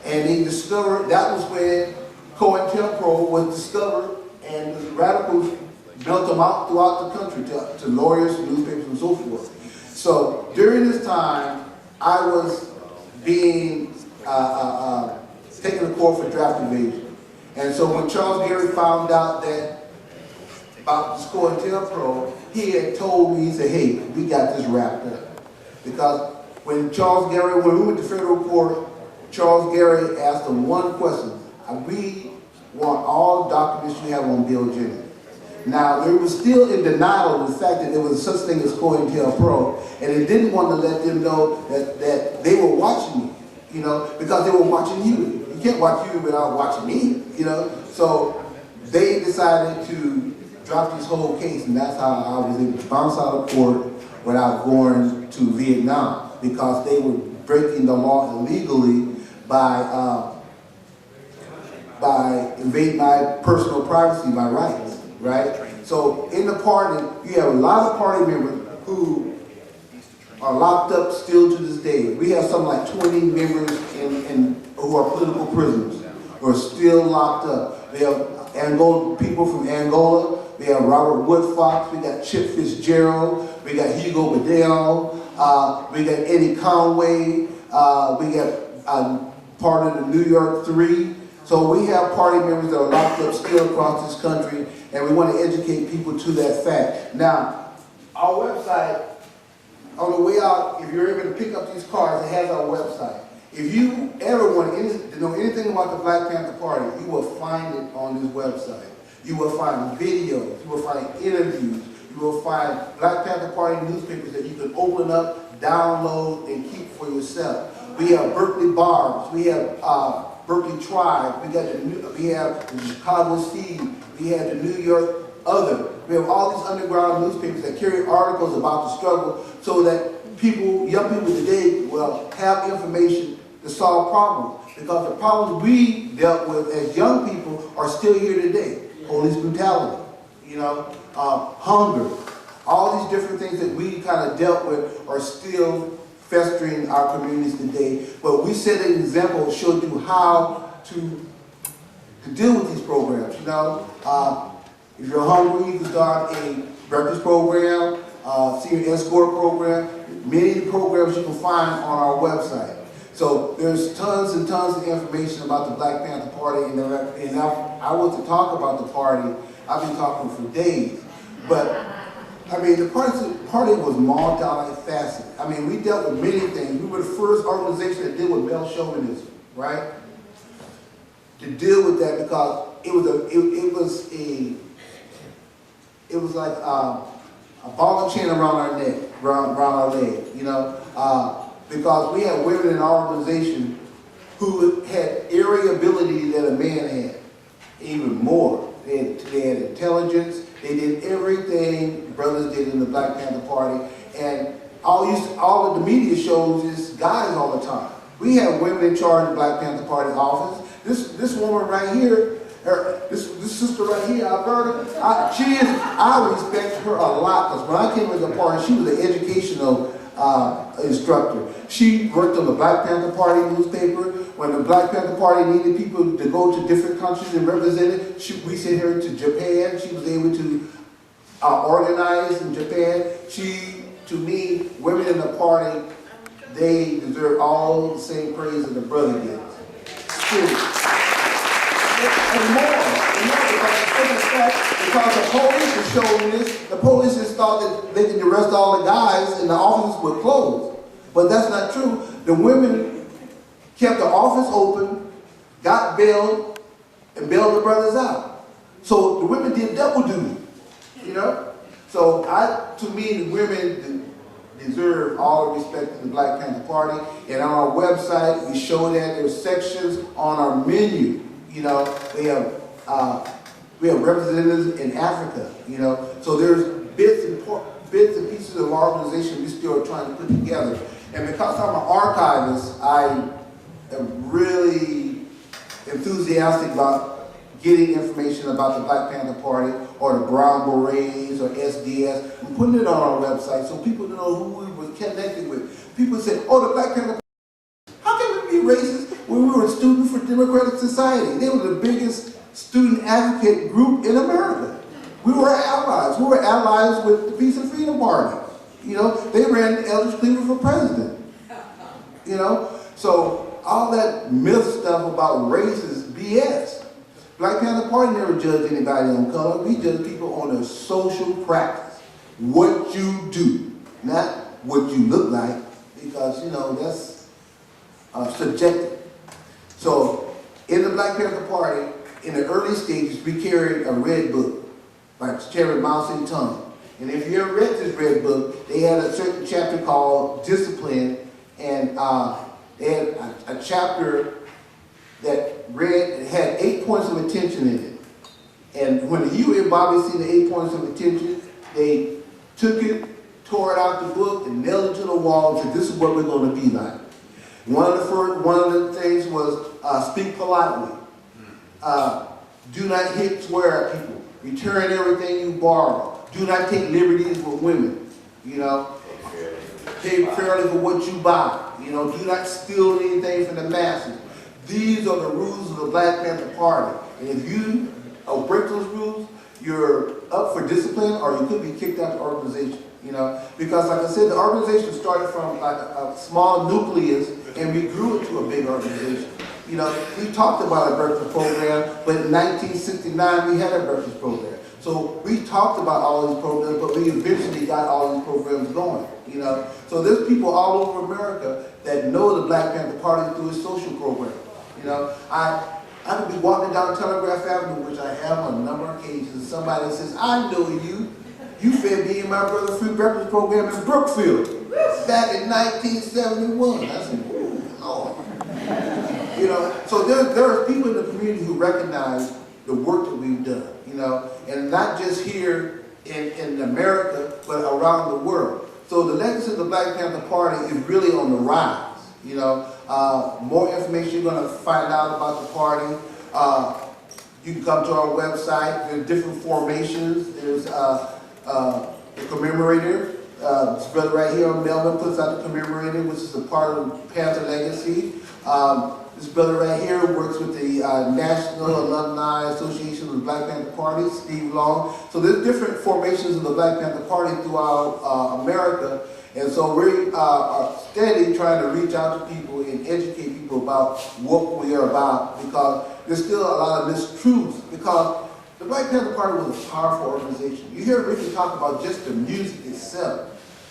And they discovered, that was when COINTELPRO was discovered, and the radicals built them out throughout the country to lawyers, newspapers, and so forth. So during this time, I was being taken to court for draft evasion. And so when Charles Gary found out that about this COINTELPRO, he had told me, he said, hey, we got this wrapped up. Because when we went to federal court, Charles Gary asked him one question. We want all documents you have on Bill Jennings. Now, they were still in denial of the fact that there was such thing as COINTELPRO, and they didn't want to let them know that they were watching me, you know, because they were watching you. You can't watch you without watching me, you know. So they decided to drop this whole case, and that's how I was able to bounce out of court without going to Vietnam, because they were breaking the law illegally by invading my personal privacy, my rights, right? So in the party, you have a lot of party members who are locked up still to this day. We have something like 20 members who are political prisoners who are still locked up. We have people from Angola. We have Robert Woodfox. We got Chip Fitzgerald. We got Hugo Bedell. We got Eddie Conway. We got part of the New York Three. So we have party members that are locked up still across this country, and we want to educate people to that fact. Now, our website, on the way out, if you're able to pick up these cards, it has our website. If you ever want to know anything about the Black Panther Party, you will find it on this website. You will find videos, you will find interviews, you will find Black Panther Party newspapers that you can open up, download, and keep for yourself. We have Berkeley Barbs, we have Berkeley Tribe, we have the Chicago Seed, we have the New York Other. We have all these underground newspapers that carry articles about the struggle so that young people today will have information to solve problems. Because the problems we dealt with as young people are still here today. Police brutality, you know, hunger, all these different things that we kind of dealt with are still festering our communities today. But we set an example, showed you how to deal with these programs, you know. If you're hungry, you can start a breakfast program, senior escort program, many programs you can find on our website. So there's tons and tons of information about the Black Panther Party, and if I was to talk about the party, I've been talking for days. But I mean, the party was multi-faceted. I mean, we dealt with many things. We were the first organization that dealt with male chauvinism, right? To deal with that, because it was like a ball and chain around our neck, around our leg, you know. Because we had women in our organization who had area ability that a man had, even more. They had intelligence. They did everything brothers did in the Black Panther Party. And all of the media shows is guys all the time. We had women in charge of the Black Panther Party office. This woman right here, this sister right here, Alberta, I respect her a lot, because when I came to the party, she was an educational instructor. She worked on the Black Panther Party newspaper. When the Black Panther Party needed people to go to different countries and represent it, we sent her to Japan. She was able to organize in Japan. To me, women in the party, they deserve all the same praise that the brother gets. And more, because the police are showing this, the police just thought that they could arrest all the guys and the offices were closed. But that's not true. The women kept the office open, got bailed, and bailed the brothers out. So the women did double duty, you know? So to me, the women deserve all the respect of the Black Panther Party. And on our website, we show that there's sections on our menu. You know, we have representatives in Africa, you know. So there's bits and pieces of our organization we still are trying to put together. And because I'm an archivist, I am really enthusiastic about getting information about the Black Panther Party or the Brown Berets or SDS and putting it on our website so people know who we were connected with. People say, oh, the Black Panther Party, how can we be racist when we were Students for Democratic Society. They were the biggest student advocate group in America. We were allies. We were allies with the Peace and Freedom Party. You know, they ran Eldridge Cleaver for president. You know, so all that myth stuff about race is BS. Black Panther Party never judged anybody on color. We judge people on their social practice. What you do, not what you look like, because, you know, that's subjective. So, in the Black Panther Party, in the early stages, we carried a red book by Chairman Mao Zedong. And if you ever read this red book, they had a certain chapter called Discipline, and they had a chapter that had 8 points of attention in it. And when you and Bobby seen the 8 points of attention, they took it, tore it out the book, and nailed it to the wall and said, this is what we're going to be like. One of the things was speak politely. Do not hit, swear at people. Return everything you borrow. Do not take liberties with women. You know, pay fairly for what you buy. You know, do not steal anything from the masses. These are the rules of the Black Panther Party. And if you break those rules, you're up for discipline, or you could be kicked out of the organization. You know, because like I said, the organization started from like a small nucleus, and we grew it to a big organization. You know, we talked about a breakfast program, but in 1969 we had a breakfast program. So we talked about all these programs, but we eventually got all these programs going. You know, so there's people all over America that know the Black Panther Party through its social program. You know, I could be walking down Telegraph Avenue, which I have on a number of occasions, and somebody says, I know you. You fed me and my brother free breakfast program in Brookfield back in 1971. I said, ooh, Lord. You know, so there are people in the community who recognize the work that we've done, you know, and not just here in America, but around the world. So the legacy of the Black Panther Party is really on the rise, you know. More information you're going to find out about the party. You can come to our website. There's different formations. There's the commemorator. This brother right here on Melbourne puts out the commemorator, which is a part of the Panther legacy. This brother right here works with the National Alumni Association of the Black Panther Party, Steve Long. So there's different formations of the Black Panther Party throughout America. And so we are steady trying to reach out to people and educate people about what we are about, because there's still a lot of mistruths, because the Black Panther Party was a powerful organization. You hear Ricky talk about just the music itself.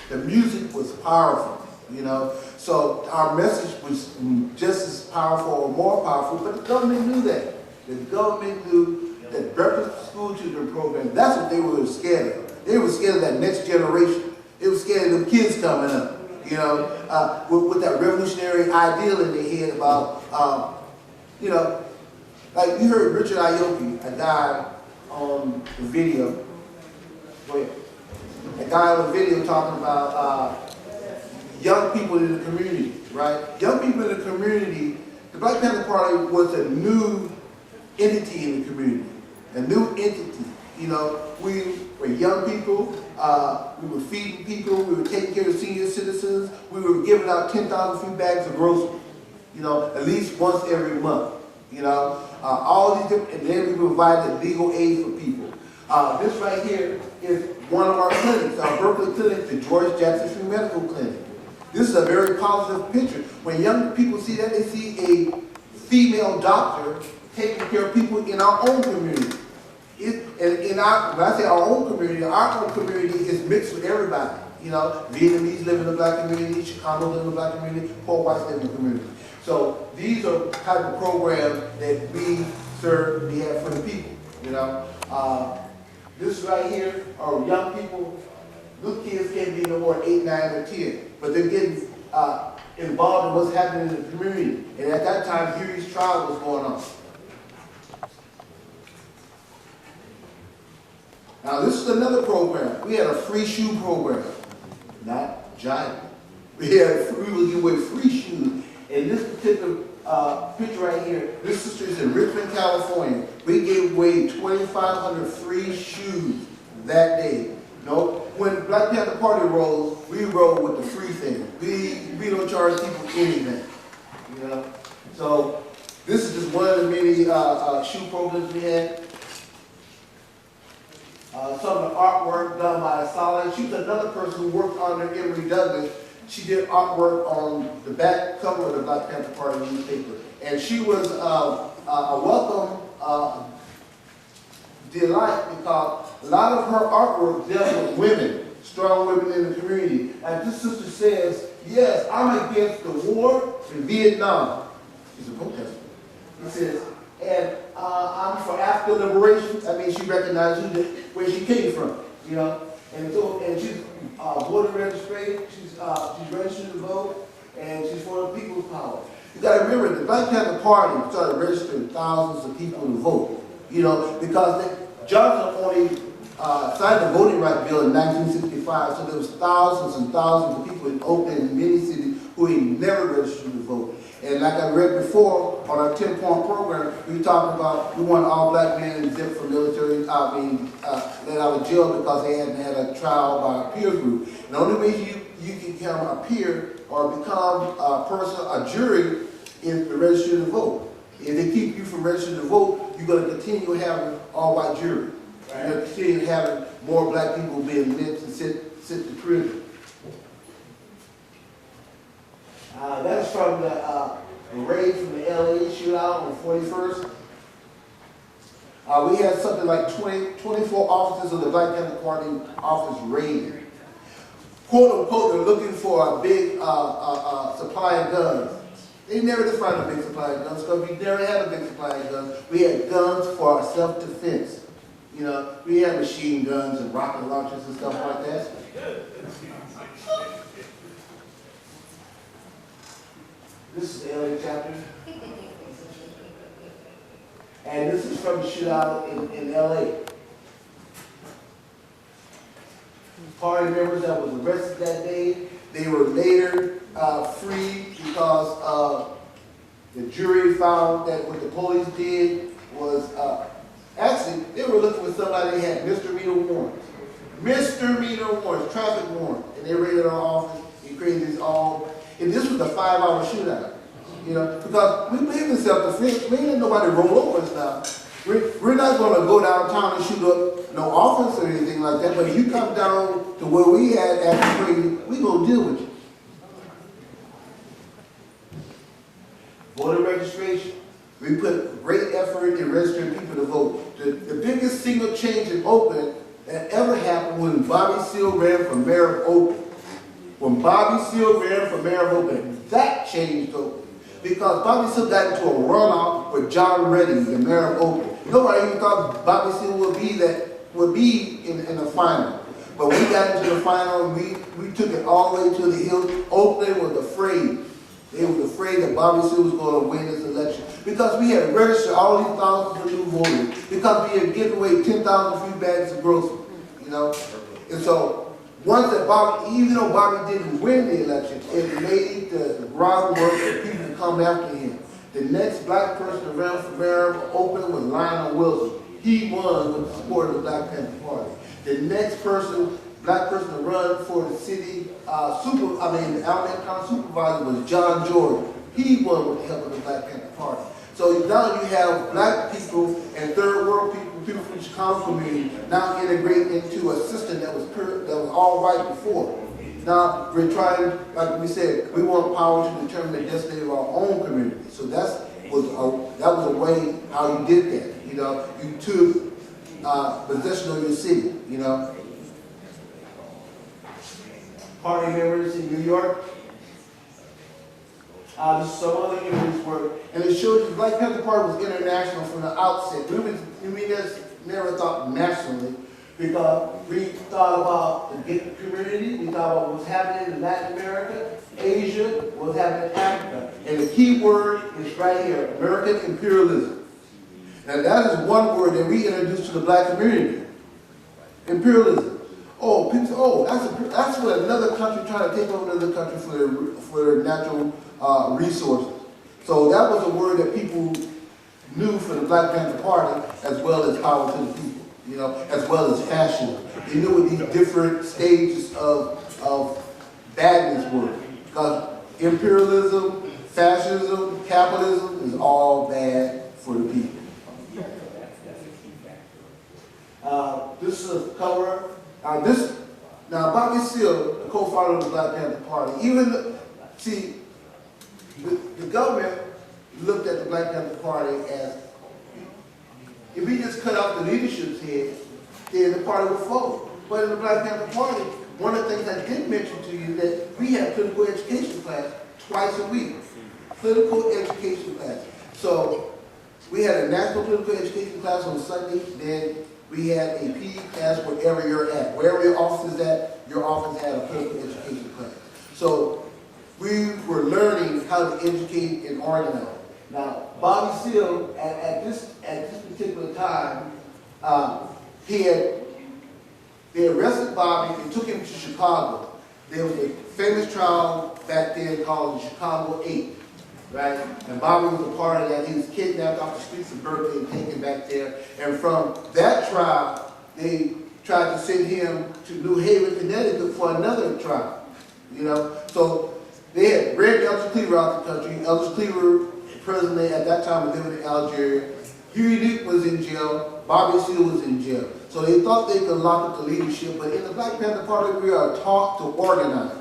The music was powerful, you know. So our message was just as powerful or more powerful, but the government knew that. The government knew that breakfast school children program, that's what they were scared of. They were scared of that next generation. They were scared of them kids coming up, you know, with that revolutionary ideal in their head about, you know, like you heard Richard Ayoki, a guy on the video, go ahead. A guy on the video talking about young people in the community, right? Young people in the community, the Black Panther Party was a new entity in the community, a new entity. You know, we were young people, we were feeding people, we were taking care of senior citizens, we were giving out 10,000 free bags of groceries, you know, at least once every month. You know, all these different, and then we provided legal aid for people. This right here is one of our clinics, our Berkeley clinic, the George Jackson Free Medical Clinic. This is a very positive picture. When young people see that, they see a female doctor taking care of people in our own community. When I say our own community is mixed with everybody. You know, Vietnamese live in the black community, Chicanos live in the black community, poor whites live in the community. So these are the type of programs that we serve, we have for the people, you know. This right here are young people. Little kids can't be no more 8, 9, or 10, but they're getting involved in what's happening in the community. And at that time, Huey's trial was going on. Now this is another program. We had a free shoe program, not giant. We would give away free shoes. In this particular picture right here, this sister is in Richmond, California. We gave away 2,500 free shoes that day. No, when the Black Panther Party rolls, we roll with the free thing. We don't charge people anything, you know. So This is just one of the many shoe programs we had. Some of the artwork done by Solid. She was another person who worked under Emory Douglas. She did artwork on the back cover of the Black Panther Party newspaper. And she was a welcome delight because a lot of her artwork dealt with women, strong women in the community. And this sister says, yes, I'm against the war in Vietnam. She's a protester. He says, and I'm for African liberation. I mean, she recognized where she came from, you know. And so, and she's voter registered. She's registered to vote, and she's for the people's power. You got to remember, the Black Panther Party started registering thousands of people to vote, you know, because Johnson only signed the voting rights bill in 1965, so there was thousands and thousands of people in Oakland and many cities who had never registered to vote. And like I read before, on our 10-point program, we talked about we want all black men exempt from military, let out of jail because they hadn't had a trial by a peer group. And the only way you can become a peer or become a person, a jury, is to register to vote. If they keep you from registering to vote, you're going to continue having all-white jury. Right. You're going to continue having more black people being lynched and sent to prison. That's from the raid from the LA shootout on 41st. We had something like 24 officers of the Black Panther Party office raided. Quote unquote, they're looking for a big supply of guns. They never did find a big supply of guns because we never had a big supply of guns. We had guns for our self-defense. You know, we had machine guns and rocket launchers and stuff like that. This is the LA chapter. And this is from the shootout in LA. Party members that was arrested that day, they were later freed because the jury found that what the police did was, actually, they were looking for somebody that had misdemeanor warrants. Misdemeanor warrants, traffic warrants. And they raided our office and created these all. And this was a 5-hour shootout, you know, because we believe in self-defense. We ain't let nobody roll over us now. We're not going to go downtown and shoot up no office or anything like that, but if you come down to where we had after crazy, we're going to deal with you. Voter registration. We put great effort in registering people to vote. The biggest single change in Oakland that ever happened when Bobby Seale ran for mayor of Oakland. When Bobby Seale ran for mayor of Oakland, that changed Oakland. Because Bobby Seale got into a runoff with John Redding, the mayor of Oakland. Nobody even thought Bobby Seale would be in the final. But we got into the final, and we took it all the way to the hill. Oakland was afraid. They were afraid that Bobby Seale was going to win this election. Because we had registered all these thousands of new voters. Because we had given away 10,000 free bags of groceries. You know? And so, once that Bobby, even though Bobby didn't win the election, it made the groundwork for people to come after him. The next black person to run for mayor of Oakland was Lionel Wilson. He won with the support of the Black Panther Party. The next person, black person to run for the city, the Alameda County supervisor was John Jordan. He won with the help of the Black Panther Party. So now you have black people and third world people from the Chicago community now integrate into a system that was all white before. Now we're trying, like we said, we want power to determine the destiny of our own community. So that was a way how you did that. You know, you took possession of your city. You know, party members in New York. This is some other images work, and it shows the Black Panther Party was international from the outset. We just never thought nationally because we thought about the gay community, we thought about what was happening in Latin America, Asia, what was happening in Africa. And the key word is right here, American imperialism. Now that is one word that we introduced to the black community. Imperialism. Oh, people say, oh, that's what another country trying to take over another country for their natural resources. So that was a word that people knew for the Black Panther Party, as well as power to the people, you know, as well as fashion. They knew what these different stages of badness were. Because imperialism, fascism, capitalism is all bad for the people. This is a cover. Now Bobby Seale, the co-founder of the Black Panther Party, the government looked at the Black Panther Party as, if we just cut off the leadership's head, then the party would fold. But in the Black Panther Party, one of the things I did mention to you that we had political education class twice a week. Political education class. So we had a national political education class on Sunday, then we had a PE class wherever you're at. Wherever your office is at, your office had a political education class. So we were learning how to educate and organize. Now, Bobby Seale, at this particular time, they arrested Bobby and took him to Chicago. There was a famous trial back then called the Chicago 8, right? And Bobby was a part of that. He was kidnapped off the streets of Berkeley and taken back there. And from that trial, they tried to send him to New Haven, Connecticut for another trial. You know, so they had Red Elvis Cleaver out the country. Elvis Cleaver, president at that time, was living in Algeria. Huey Newton was in jail. Bobby Seale was in jail. So they thought they could lock up the leadership, but in the Black Panther Party, we are taught to organize.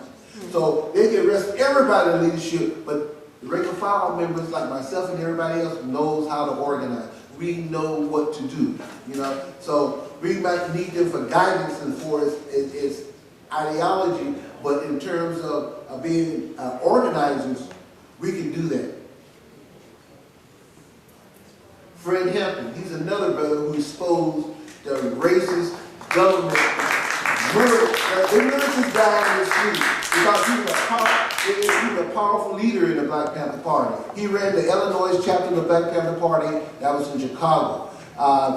So they can arrest everybody in leadership, but the rank and file members like myself and everybody else knows how to organize. We know what to do, you know. So we might need them for guidance and for its ideology, but in terms of being organizers, we can do that. Fred Hampton, he's another brother who exposed the racist government murder. They murdered this guy in the street because he was a powerful leader in the Black Panther Party. He ran the Illinois chapter of the Black Panther Party that was in Chicago.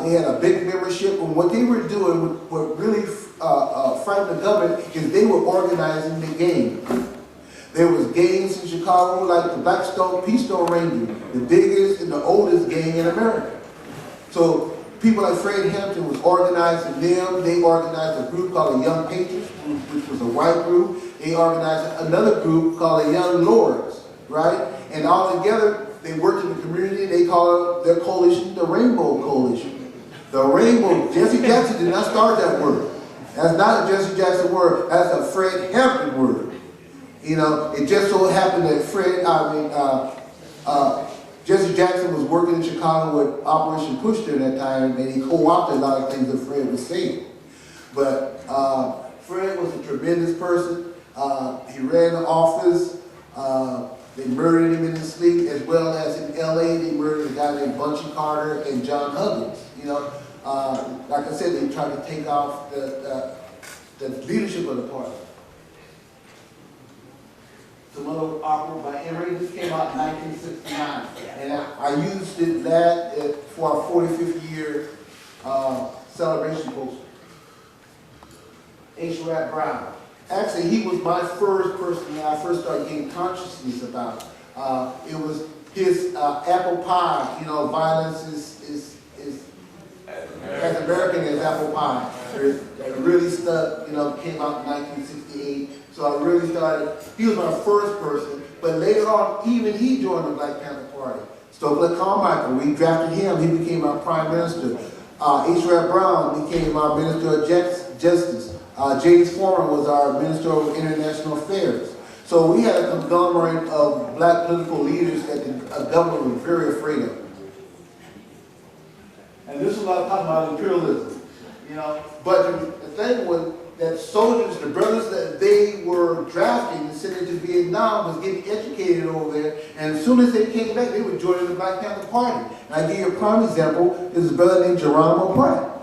They had a big membership, and what they were doing, what really frightened the government, is they were organizing the gangs. There was gangs in Chicago like the Blackstone, Peastone Rangers, the biggest and the oldest gang in America. So people like Fred Hampton was organizing them. They organized a group called the Young Patriots, which was a white group. They organized another group called the Young Lords, right? And all together, they worked in the community. They called their coalition the Rainbow Coalition. The Rainbow, Jesse Jackson did not start that word. That's not a Jesse Jackson word. That's a Fred Hampton word. You know, it just so happened that Jesse Jackson was working in Chicago with Operation Push during that time, and he co-opted a lot of things that Fred was saying. But Fred was a tremendous person. He ran the office. They murdered him in his sleep, as well as in LA, they murdered a guy named Bunchy Carter and John Huggins. You know, like I said, they tried to take off the leadership of the party. Some little opera by Emery. This came out in 1969, and I used that for our 45th year celebration poster. H. Rap Brown. Actually, he was my first person that I first started getting consciousness about. It was his apple pie. You know, violence is as American as apple pie. It really stuck. You know, came out in 1968. So I really started, he was my first person, but later on, even he joined the Black Panther Party. Stokely Carmichael, we drafted him, he became our prime minister. H. Rap Brown became our minister of justice. James Foreman was our minister of international affairs. So we had a conglomerate of black political leaders that the government was very afraid of. And this is what I'm talking about imperialism, you know. But the thing was, that soldiers, the brothers that they were drafting and sending to Vietnam was getting educated over there, and as soon as they came back, they were joining the Black Panther Party. And I give you a prime example, there's a brother named Geronimo Pratt.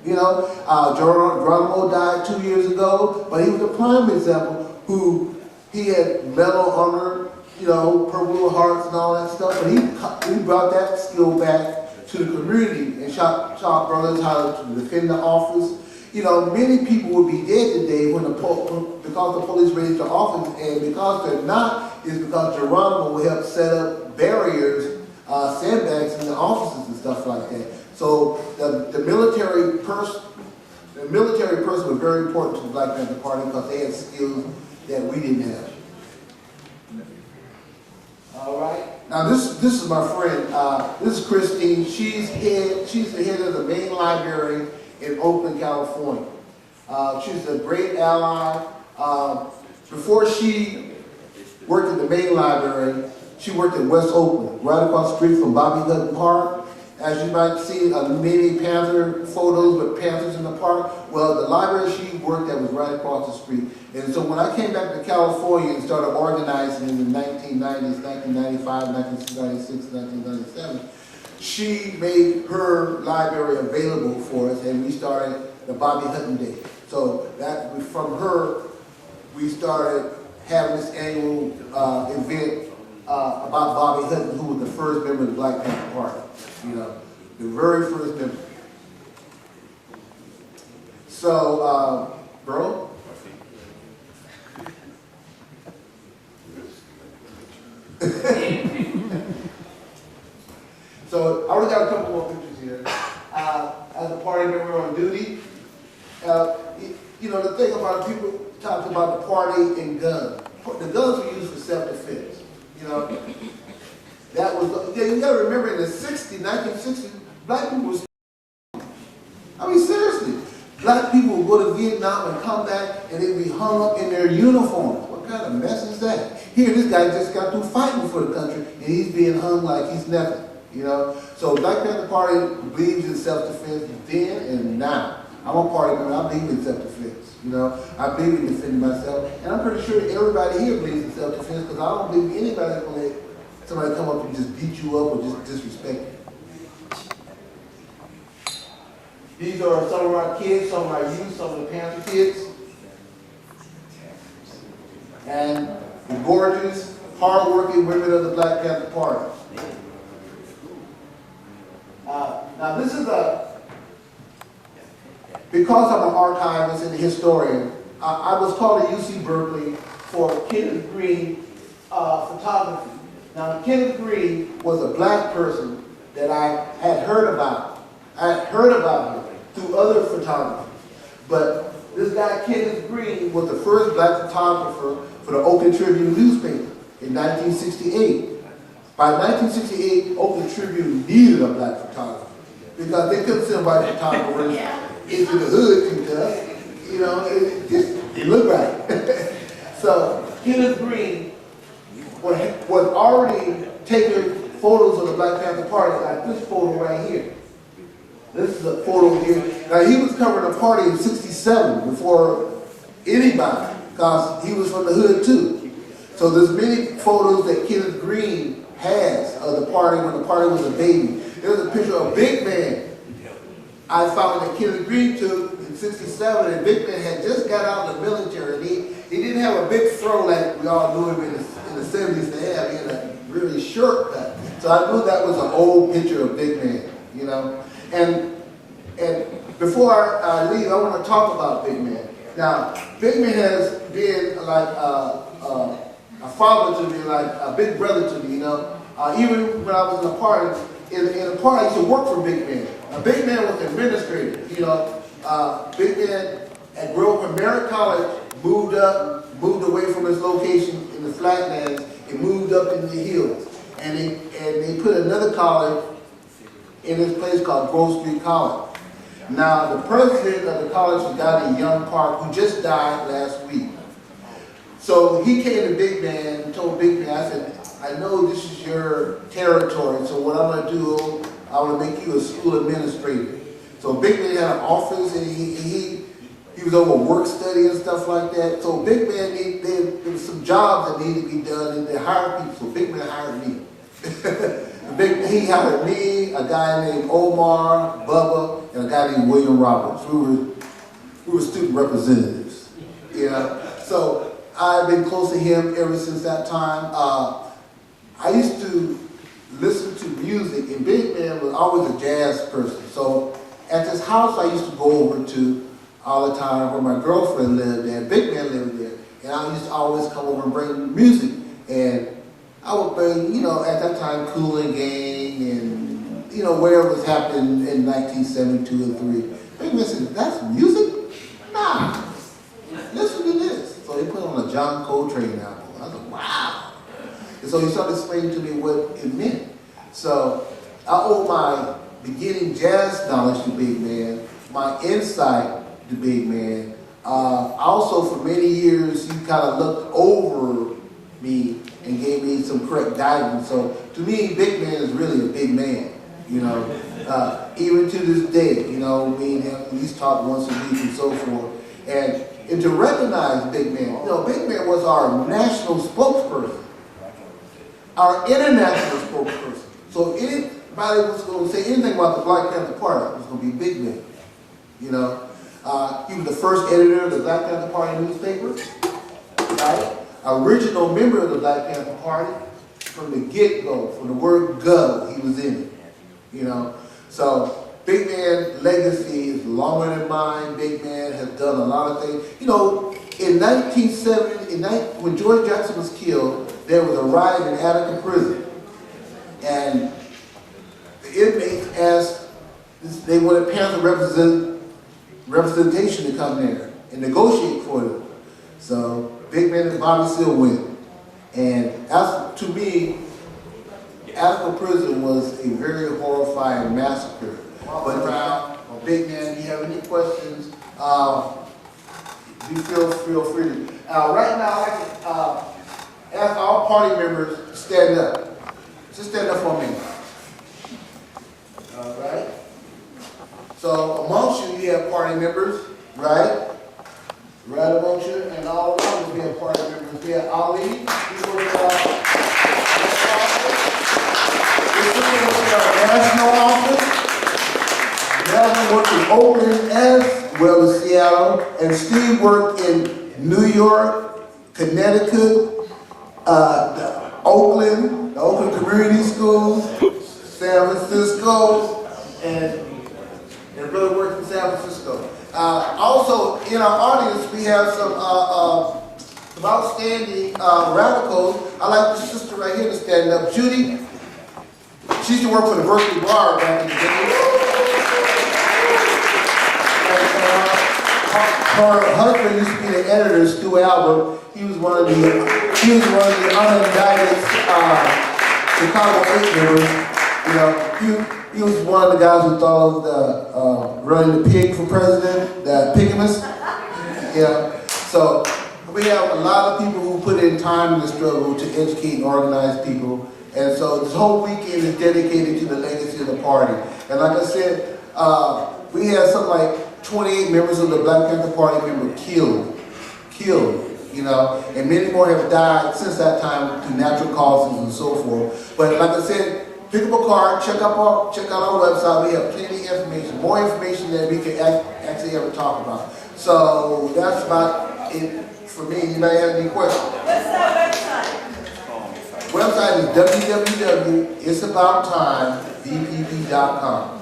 You know, Geronimo died 2 years ago, but he was a prime example who, he had Medal of Honor, you know, Purple Hearts and all that stuff, but he brought that skill back to the community and taught brothers how to defend the office. You know, many people would be dead today because the police raised their office, and because they're not, is because Geronimo will help set up barriers, sandbags in the offices and stuff like that. So the military person was very important to the Black Panther Party because they had skills that we didn't have. All right. Now this is my friend. This is Christine. She's the head of the main library in Oakland, California. She's a great ally. Before she worked at the main library, she worked at West Oakland, right across the street from Bobby Hutton Park. As you might see, many Panther photos with Panthers in the park. Well, the library she worked at was right across the street. And so when I came back to California and started organizing in the 1990s, 1995, 1996, 1997, she made her library available for us, and we started the Bobby Hutton Day. So that from her, we started having this annual event about Bobby Hutton, who was the first member of the Black Panther Party. You know, the very first member. So, bro. So, I only got a couple more pictures here. As a party member on duty, you know, the thing about it, people talk about the party and guns. The guns were used for self-defense. You know, that was, you gotta remember in the 1960s, black people was, I mean, seriously, black people would go to Vietnam and come back and they'd be hung up in their uniforms. What kind of mess is that? Here, this guy just got through fighting for the country and he's being hung like he's nothing, you know? So Black Panther Party believes in self-defense then and now. I'm a party member, I believe in self-defense, you know? I believe in defending myself, and I'm pretty sure everybody here believes in self-defense because I don't believe anybody's gonna let somebody come up and just beat you up or just disrespect you. These are some of our kids, some of our youth, some of the Panther kids. And the gorgeous, hardworking women of the Black Panther Party. Now this is because I'm an archivist and a historian, I was called to UC Berkeley for Kenneth Green photography. Now, Kenneth Green was a black person that I had heard about. I had heard about him through other photographers. But this guy, Kenneth Green, was the first black photographer for the Oakland Tribune newspaper in 1968. By 1968, Oakland Tribune needed a black photographer because they couldn't send white photographers into the hood because, you know, it just looked right. So, Kenneth Green was already taking photos of the Black Panther Party, like this photo right here. This is a photo here. Now, he was covering a party in '67 before anybody, because he was from the hood too. So there's many photos that Kenneth Green has of the party when the party was a baby. There's a picture of Big Man I found that Kenneth Green took in '67, and Big Man had just got out of the military. And he didn't have a big fro like we all knew him in the 70s to have. He had a really short cut. So I knew that was an old picture of Big Man, you know. And before I leave, I want to talk about Big Man. Now, Big Man has been like a father to me, like a big brother to me, you know. Even when I was in a party, in a party, I used to work for Big Man. Big Man was an administrator, you know. Big Man at Grove Merritt College moved away from his location in the flatlands and moved up in the hills. And they put another college in this place called Grove Street College. Now, the president of the college was a guy named Young Park, who just died last week. So he came to Big Man and told Big Man, I said, I know this is your territory, so what I'm going to do, I want to make you a school administrator. So Big Man had an office, and he was over work study and stuff like that. So Big Man, there was some jobs that needed to be done, and they hired people. So Big Man hired me. He hired me, a guy named Omar, Bubba, and a guy named William Roberts. We were student representatives, you know. So I've been close to him ever since that time. I used to listen to music, and Big Man was always a jazz person. So at this house I used to go over to all the time where my girlfriend lived there, Big Man lived there, and I used to always come over and bring music. And I would bring, you know, at that time, Kool and Gang and, you know, whatever was happening in 1972 and 3. Big Man said, that's music? Nah, listen to this. So they put on a John Coltrane album. I was like, wow. And so he started explaining to me what it meant. So I owe my beginning jazz knowledge to Big Man, my insight to Big Man. Also, for many years, he kind of looked over me and gave me some correct guidance. So to me, Big Man is really a big man, you know. Even to this day, you know, me and him at least talk once a week and so forth. And to recognize Big Man, you know, Big Man was our national spokesperson, our international spokesperson. So if anybody was going to say anything about the Black Panther Party, it was going to be Big Man, you know. He was the first editor of the Black Panther Party newspaper, right? Original member of the Black Panther Party from the get-go, from the word go, he was in it, you know. So Big Man's legacy is longer than mine. Big Man has done a lot of things. You know, in 1970, when George Jackson was killed, there was a riot in Attica prison. And the inmates asked, they wanted Panther representation to come there and negotiate for them. So Big Man and Bobby Seale went. And as to me, Attica prison was a very horrifying massacre. But now, Big Man, if you have any questions, you feel free to. Right now, I'd like to ask all party members to stand up. Just stand up for me. All right. So amongst you, you have party members, right? Right amongst you, and all around us, we have party members. We have Ali. He works our national office. Melvin worked in Oakland as well as Seattle, and Steve worked in New York, Connecticut, Oakland, the Oakland Community Schools, San Francisco, and brother worked in San Francisco. Also, in our audience, we have some outstanding radicals. I like this sister right here to stand up, Judy. She used to work for the Berkeley Bar back in the day. Her husband used to be the editor, Stu Albert. He was one of the unindicted Chicago 8 members. You know, he was one of the guys who thought of running the pig for president, the pigamist. Yeah. So we have a lot of people who put in time in the struggle to educate and organize people. And so this whole weekend is dedicated to the legacy of the party. And like I said, we had something like 28 members of the Black Panther Party killed, you know, and many more have died since that time through natural causes and so forth. But like I said, pick up a card, check out our website. We have plenty of information, more information than we can actually ever talk about. So that's about it for me. Anybody have any questions? What's that website? Website is www.itsabouttime.bpp.com.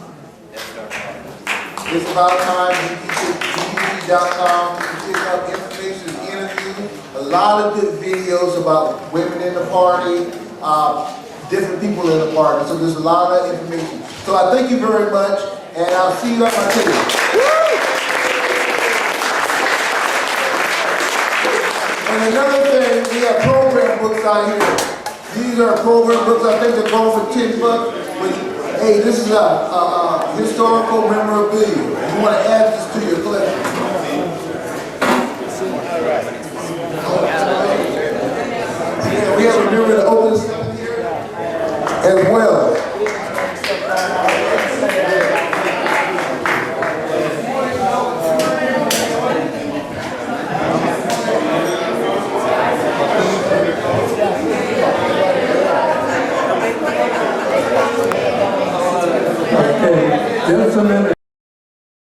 It's About Time, bpp.com. You can pick up information, interviews, a lot of good videos about women in the party, different people in the party. So there's a lot of information. So I thank you very much, and I'll see you at my table. And another thing, we have program books out here. These are program books. I think they're going for $10. But hey, this is a historical memorabilia. You want to add this to your collection. Yeah, we have a member of the Oakland Cemetery as well.